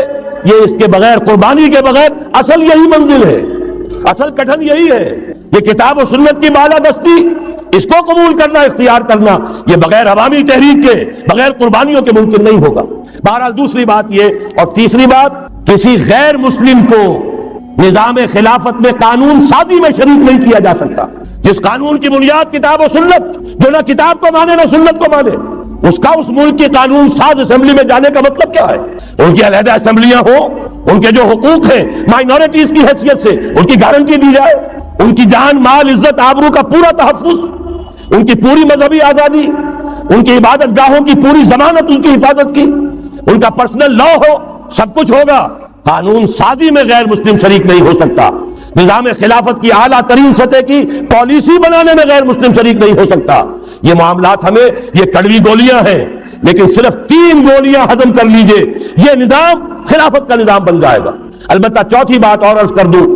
یہ اس کے بغیر، قربانی کے بغیر اصل یہی منزل ہے، اصل کٹھن یہی ہے. یہ کتاب و سنت کی بالادستی، اس کو قبول کرنا، اختیار کرنا، یہ بغیر عوامی تحریک کے، بغیر قربانیوں کے ممکن نہیں ہوگا. بہرحال دوسری بات یہ، اور تیسری بات، کسی غیر مسلم کو نظام خلافت میں قانون سازی میں شریک نہیں کیا جا سکتا. جس قانون کی بنیاد کتاب و سنت، جو نہ کتاب کو مانے نہ سنت کو مانے، اس کا اس ملک کی قانون ساز اسمبلی میں جانے کا مطلب کیا ہے؟ ان کی علیحدہ اسمبلیاں ہوں، ان کے جو حقوق ہیں مائنورٹیز کی حیثیت سے ان کی گارنٹی دی جائے، ان کی جان، مال، عزت، آبرو کا پورا تحفظ، ان کی پوری مذہبی آزادی، ان کی عبادت گاہوں کی پوری ضمانت ان کی حفاظت کی، ان کا پرسنل لا ہو، سب کچھ ہوگا. قانون سازی میں غیر مسلم شریک نہیں ہو سکتا. نظام خلافت کی اعلیٰ ترین سطح کی پالیسی بنانے میں غیر مسلم شریک نہیں ہو سکتا. یہ معاملات ہمیں، یہ کڑوی گولیاں ہیں، لیکن صرف 3 گولیاں ہضم کر لیجئے، یہ نظام خلافت کا نظام بن جائے گا. البتہ چوتھی بات اور عرض کر دوں،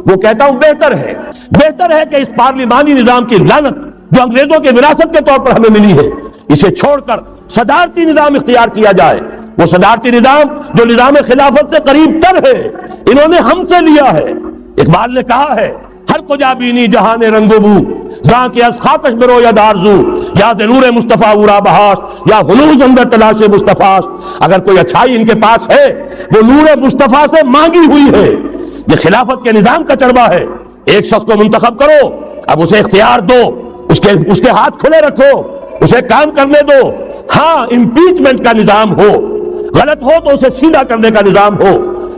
وہ کہتا ہوں بہتر ہے کہ اس پارلیمانی نظام کی لعنت جو انگریزوں کے وراثت کے طور پر ہمیں ملی ہے، اسے چھوڑ کر صدارتی نظام اختیار کیا جائے۔ وہ صدارتی نظام جو نظام خلافت سے قریب تر ہے، انہوں نے ہم سے لیا ہے۔ اقبال نے کہا ہے ہر کجا بینی جہان رنگ و بو، زاں کے از خاکش برو یا دارزو، یا نور مصطفیٰ اورا بہاس، یا ہنوز اندر تلاش مصطفیٰ۔ اگر کوئی اچھائی ان کے پاس ہے وہ نور مصطفیٰ سے مانگی ہوئی ہے۔ یہ خلافت کے نظام کا چربا ہے۔ ایک شخص کو منتخب کرو، اب اسے اختیار دو، اس کے ہاتھ کھلے رکھو، اسے کام کرنے دو۔ ہاں امپیچمنٹ کا نظام ہو، غلط ہو تو اسے سیدھا کرنے کا نظام ہو۔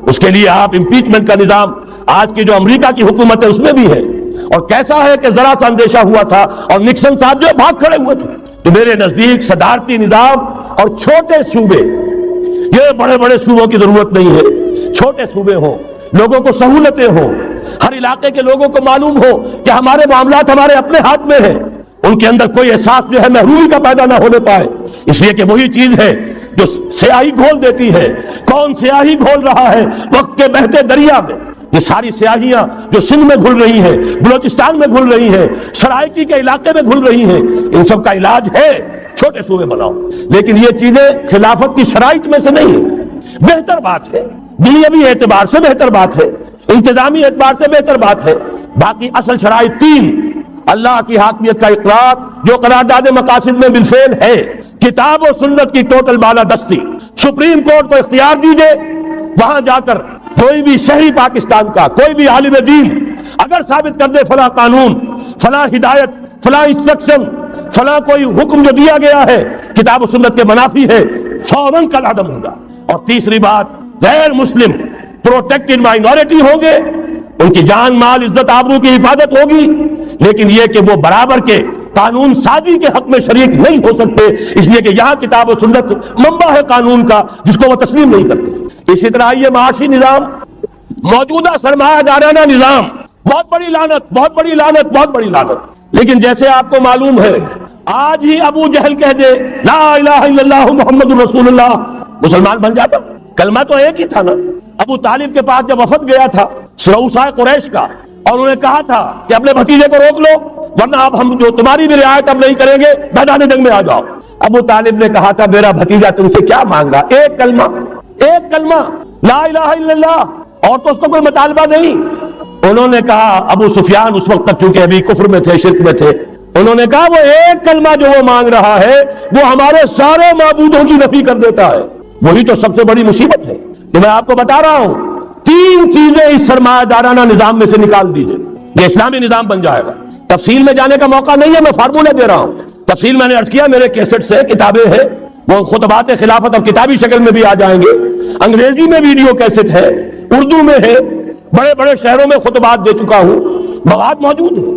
اس کے لیے آپ امپیچمنٹ کا نظام آج کی جو امریکہ کی حکومت ہے اس میں بھی ہے، اور کیسا ہے کہ ذرا سا اندیشہ ہوا تھا اور نکسن صاحب جو بھاگ کھڑے ہوئے تھے۔ تو میرے نزدیک صدارتی نظام اور چھوٹے صوبے، یہ بڑے بڑے صوبوں کی ضرورت نہیں ہے، چھوٹے صوبے ہوں، لوگوں کو سہولتیں ہوں، ہر علاقے کے لوگوں کو معلوم ہو کہ ہمارے معاملات ہمارے اپنے ہاتھ میں ہیں، ان کے اندر کوئی احساس جو ہے محرومی کا پیدا نہ ہونے پائے۔ اس لیے کہ وہی چیز ہے جو سیاہی گھول دیتی ہے۔ کون سیاہی گھول رہا ہے وقت کے بہتے دریا میں؟ یہ ساری سیاہیاں جو سندھ میں گھل رہی ہیں، بلوچستان میں گھل رہی ہیں، سرائکی کے علاقے میں گھل رہی ہیں، ان سب کا علاج ہے چھوٹے صوبے بناؤ۔ لیکن یہ چیزیں خلافت کی شرائط میں سے نہیں ہیں۔ بہتر بات ہے، دنیاوی اعتبار سے بہتر بات ہے، انتظامی اعتبار سے بہتر بات ہے۔ باقی اصل شرائط تین: اللہ کی حاکمیت کا اقرار جو قرارداد مقاصد میں بالفعل ہے، کتاب و سنت کی ٹوٹل بالادستی۔ سپریم کورٹ کو اختیار دیجئے، وہاں جا کر کوئی بھی شہری پاکستان کا کوئی بھی عالم دین اگر ثابت کر دے فلاں قانون، فلاں ہدایت، فلاں انسٹرکشن، فلاں کوئی حکم جو دیا گیا ہے کتاب و سنت کے منافی ہے، فوراً کل عدم ہوگا۔ اور تیسری بات، غیر مسلم پروٹیکٹڈ مائنورٹی ہوں گے، ان کی جان مال عزت آبرو کی حفاظت ہوگی، لیکن یہ کہ وہ برابر کے قانون سازی کے حق میں شریک نہیں ہو سکتے، اس لیے کہ یہاں کتاب و سنت منبع ہے قانون کا جس کو وہ تسلیم نہیں کرتے۔ اسی طرح یہ معاشی نظام، موجودہ سرمایہ دارانہ نظام، بہت بڑی لعنت، بہت بڑی لعنت، بہت بڑی لعنت۔ لیکن جیسے آپ کو معلوم ہے، آج ہی ابو جہل کہہ دے لا الہ الا اللہ محمد الرسول اللہ، مسلمان بن جاتا۔ کلمہ تو ایک ہی تھا نا۔ ابو طالب کے پاس جب وفد گیا تھا رؤسائے قریش کا، اور انہوں نے کہا تھا کہ اپنے بھتیجے کو روک لو ورنہ اب ہم جو تمہاری بھی رعایت اب نہیں کریں گے، میدان جنگ میں آ جاؤ۔ ابو طالب نے کہا تھا میرا بھتیجا تم سے کیا مانگا؟ ایک کلمہ، ایک کلمہ لا الہ الا اللہ، اور تو اس کو کوئی مطالبہ نہیں۔ انہوں نے کہا، ابو سفیان اس وقت تک کیونکہ ابھی کفر میں تھے، شرک میں تھے، انہوں نے کہا وہ ایک کلمہ جو وہ مانگ رہا ہے وہ ہمارے سارے معبودوں کی نفی کر دیتا ہے۔ وہی تو سب سے بڑی مصیبت ہے کہ میں آپ کو بتا رہا ہوں، تین چیزیں اس سرمایہ دارانہ نظام میں سے نکال دیجئے، یہ اسلامی نظام بن جائے گا۔ تفصیل میں جانے کا موقع نہیں ہے، میں فارمولہ دے رہا ہوں۔ تفصیل میں نے عرض کیا، میرے کیسٹ سے کتابیں ہیں، وہ خطبات خلافت اور کتابی شکل میں بھی آ جائیں گے، انگریزی میں ویڈیو کیسٹ ہے، اردو میں ہے، بڑے بڑے شہروں میں خطبات دے چکا ہوں، مواد موجود ہے۔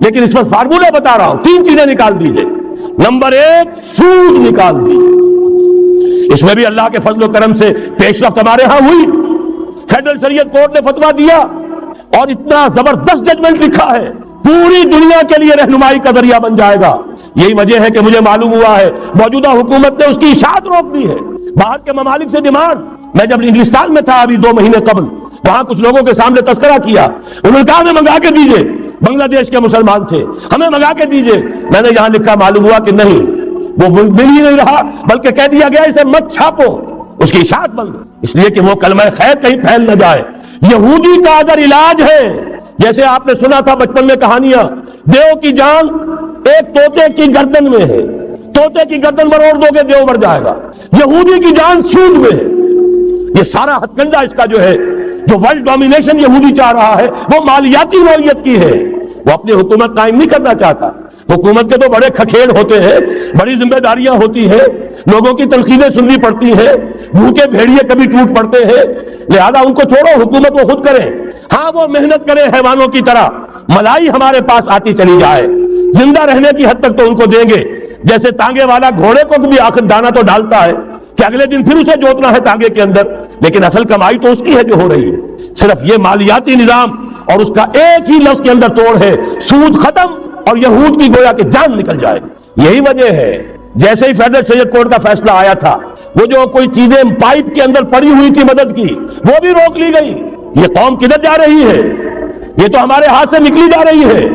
لیکن اس پر فارمولہ بتا رہا ہوں، تین چیزیں نکال دیجئے۔ نمبر ایک، سود نکال دیجئے۔ اس میں بھی اللہ کے فضل و کرم سے پیش رفت ہمارے ہاں ہوئی۔ فیڈرل شریعت کورٹ نے فتویٰ دیا اور اتنا زبردست ججمنٹ لکھا ہے، پوری دنیا کے لیے رہنمائی کا ذریعہ بن جائے گا۔ یہی وجہ ہے کہ مجھے معلوم ہوا ہے موجودہ حکومت نے اس کی اشاعت روک دی ہے۔ باہر کے ممالک سے ڈیمانڈ، میں جب انگلستان میں تھا ابھی 2 مہینے قبل، وہاں کچھ لوگوں کے سامنے تذکرہ کیا، انہوں نے کہا ہمیں منگا کے دیجئے، بنگلہ دیش کے مسلمان تھے، ہمیں منگا کے دیجئے۔ میں نے یہاں لکھا، معلوم ہوا کہ نہیں، وہ مل ہی نہیں رہا، بلکہ کہہ دیا گیا اسے مت چھاپو، اس کی اشاعت بند، اس لیے کہ وہ کلمہ خیر کہیں پھیل نہ جائے۔ یہودی کا اگر علاج ہے، جیسے آپ نے سنا تھا بچپن میں کہانیاں، دیو کی جان ایک طوطے کی گردن میں ہے، طوطے کی گردن مروڑ دو گے دیو مر جائے گا۔ یہودی کی جان سود میں ہے۔ یہ سارا ہتھ کنڈا اس کا جو ہے، جو ورلڈ ڈومینیشن یہودی چاہ رہا ہے، وہ مالیاتی نوعیت کی ہے۔ وہ اپنی حکومت قائم نہیں کرنا چاہتا۔ حکومت کے تو بڑے کھکھیڑ ہوتے ہیں، بڑی ذمہ داریاں ہوتی ہیں، لوگوں کی تنقیدیں سننی پڑتی ہیں، بھوکے بھیڑیے کبھی ٹوٹ پڑتے ہیں، لہذا ان کو چھوڑو، حکومت وہ خود کرے۔ ہاں وہ محنت کرے حیوانوں کی طرح، ملائی ہمارے پاس آتی چلی جائے، زندہ رہنے کی حد تک تو ان کو دیں گے۔ جیسے تانگے والا گھوڑے کو بھی آخر دانا تو ڈالتا ہے کہ اگلے دن پھر اسے جوتنا ہے تانگے کے اندر، لیکن اصل کمائی تو اس کی ہے جو ہو رہی ہے۔ صرف یہ مالیاتی نظام اور اس کا ایک ہی لفظ کے اندر توڑ ہے، سود ختم اور یہود کی گویا کہ جان نکل جائے۔ یہی وجہ ہے جیسے ہی فیڈرل شریعت کورٹ کا فیصلہ آیا تھا، وہ جو کوئی چیزیں پائپ کے اندر پڑی ہوئی تھی مدد کی، وہ بھی روک لی گئی۔ یہ قوم کدھر جا رہی ہے؟ یہ تو ہمارے ہاتھ سے نکلی جا رہی ہے،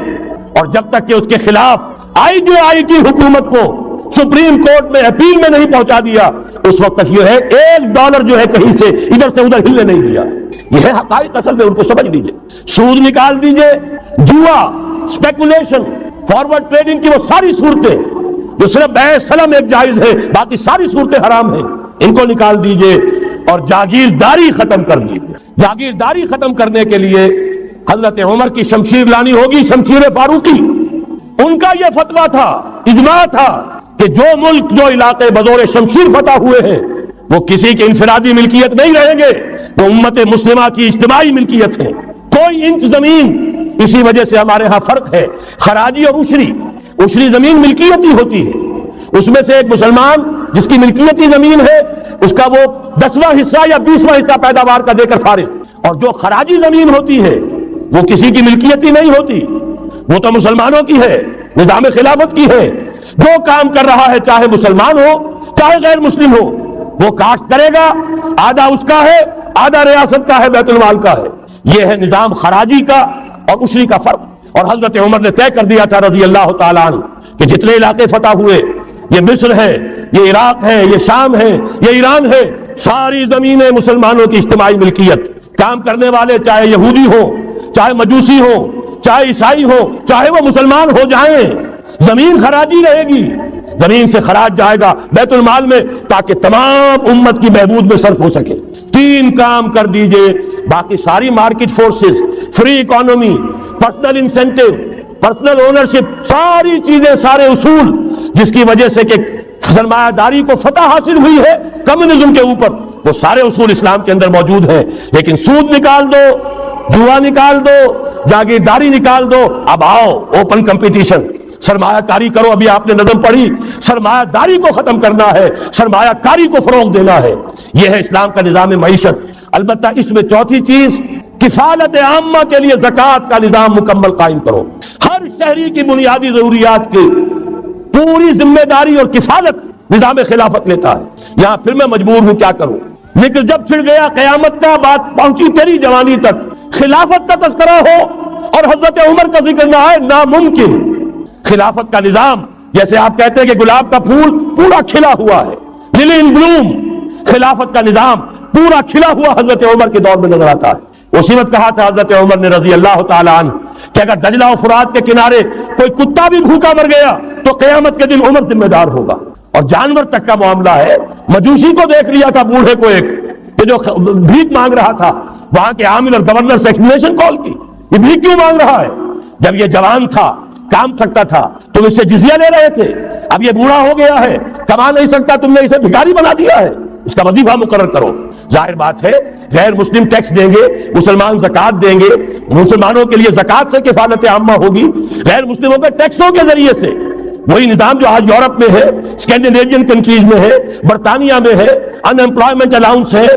اور جب تک کہ اس کے خلاف IJI کی حکومت کو سپریم کورٹ میں اپیل میں نہیں پہنچا دیا، اس وقت تک یہ ہے $1 جو ہے کہیں سے ادھر سے ادھر ہلنے نہیں دیا. یہ ہے حقائق، اصل میں ان کو سمجھ لیجئے. سود نکال دیجئے، جوا، اسپیکولیشن، فارورڈ ٹریڈنگ کی وہ ساری صورتیں جو صرف بیع سلم ایک جائز ہے، باقی ساری صورتیں حرام ہیں، ان کو نکال دیجئے اور جاگیرداری ختم کر دیجئے. جاگیرداری ختم کرنے کے لیے حضرت عمر کی شمشیر لانی ہوگی، شمشیر فاروقی. ان کا یہ فتویٰ تھا، اجماع تھا کہ جو ملک، جو علاقے بزور شمشیر فتح ہوئے ہیں وہ کسی کی انفرادی ملکیت نہیں رہیں گے، وہ امت مسلمہ کی اجتماعی ملکیت ہے. کوئی انچ زمین، اسی وجہ سے ہمارے ہاں فرق ہے خراجی اور عشری. عشری زمین ملکیتی ہوتی ہے، اس میں سے ایک مسلمان جس کی ملکیتی زمین ہے اس کا وہ 10واں حصہ یا 20واں حصہ پیداوار کا دے کر فارغ. اور جو خراجی زمین ہوتی ہے وہ کسی کی ملکیتی نہیں ہوتی، وہ تو مسلمانوں کی ہے، نظام خلافت کی ہے. جو کام کر رہا ہے چاہے مسلمان ہو چاہے غیر مسلم ہو، وہ کاشت کرے گا، آدھا اس کا ہے، آدھا ریاست کا ہے، بیت المال کا ہے. یہ ہے نظام خراجی کا اور عشری کا فرق. اور حضرت عمر نے طے کر دیا تھا رضی اللہ تعالیٰ عنہ کہ جتنے علاقے فتح ہوئے، یہ مصر ہے، یہ عراق ہے، یہ شام ہے، یہ ایران ہے، ساری زمینیں مسلمانوں کی اجتماعی ملکیت. کام کرنے والے چاہے یہودی ہو، چاہے مجوسی ہو، چاہے عیسائی ہو، چاہے وہ مسلمان ہو جائیں، زمین خراجی رہے گی. زمین سے خراج جائے گا بیت المال میں تاکہ تمام امت کی بہبود میں صرف ہو سکے. 3 کام کر دیجئے، باقی ساری market forces, free economy, personal incentive, personal ownership, ساری چیزیں، سارے اصول جس کی وجہ سے کہ سرمایہ داری کو فتح حاصل ہوئی ہے کمیونزم کے اوپر، وہ سارے اصول اسلام کے اندر موجود ہیں. لیکن سود نکال دو، جوا نکال دو، جاگیرداری نکال دو. اب آؤ اوپن کمپٹیشن، سرمایہ کاری کرو. ابھی آپ نے نظم پڑھی، سرمایہ داری کو ختم کرنا ہے، سرمایہ کاری کو فروغ دینا ہے. یہ ہے اسلام کا نظام معیشت. البتہ اس میں چوتھی چیز، کفالت عامہ کے لیے زکوٰۃ کا نظام مکمل قائم کرو. ہر شہری کی بنیادی ضروریات کی پوری ذمہ داری اور کفالت نظام خلافت لیتا ہے. یہاں پھر میں مجبور ہوں کیا کروں، لیکن جب چھڑ گیا قیامت کا، بات پہنچی تیری جوانی تک، خلافت کا تذکرہ ہو اور حضرت عمر کا ذکر نہ آئے، ناممکن. خلافت کا نظام، جیسے آپ کہتے ہیں کہ گلاب کا پھول پورا کھلا ہوا ہے، للی ان بلوم، خلافت کا نظام پورا کھلا ہوا حضرت عمر کے دور میں نظر آتا ہے. اسی وقت کہا تھا حضرت عمر نے رضی اللہ تعالیٰ عنہ کہ اگر دجلہ و فرات کے کنارے کوئی کتا بھی بھوکا مر گیا تو قیامت کے دن عمر ذمہ دار ہوگا. اور جانور تک کا معاملہ ہے. مجوسی کو دیکھ لیا تھا، بوڑھے کو، ایک کہ جو بھیک مانگ رہا تھا، وہاں کے عامل اور گورنر سے ایکسپلینیشن کال کی، یہ بھیک کیوں مانگ رہا ہے؟ جب یہ جوان تھا، کام سکتا تھا، تم اس سے جزیہ لے رہے تھے. اب یہ بوڑھا ہو گیا ہے، کما نہیں سکتا، تم نے اسے بھکاری بنا دیا ہے، اس کا وظیفہ مقرر کرو. ظاہر بات ہے غیر مسلم ٹیکس دیں گے، مسلمان زکوٰۃ دیں گے، مسلمانوں کے لیے زکوٰۃ سے کفالت عامہ ہوگی، غیر مسلموں کے ٹیکسوں کے ذریعے سے. وہی نظام جو آج یورپ میں ہے، اسکینڈینیوین کنٹریز میں ہے، برطانیہ میں ہے، ان امپلائمنٹ الاؤنس ہے.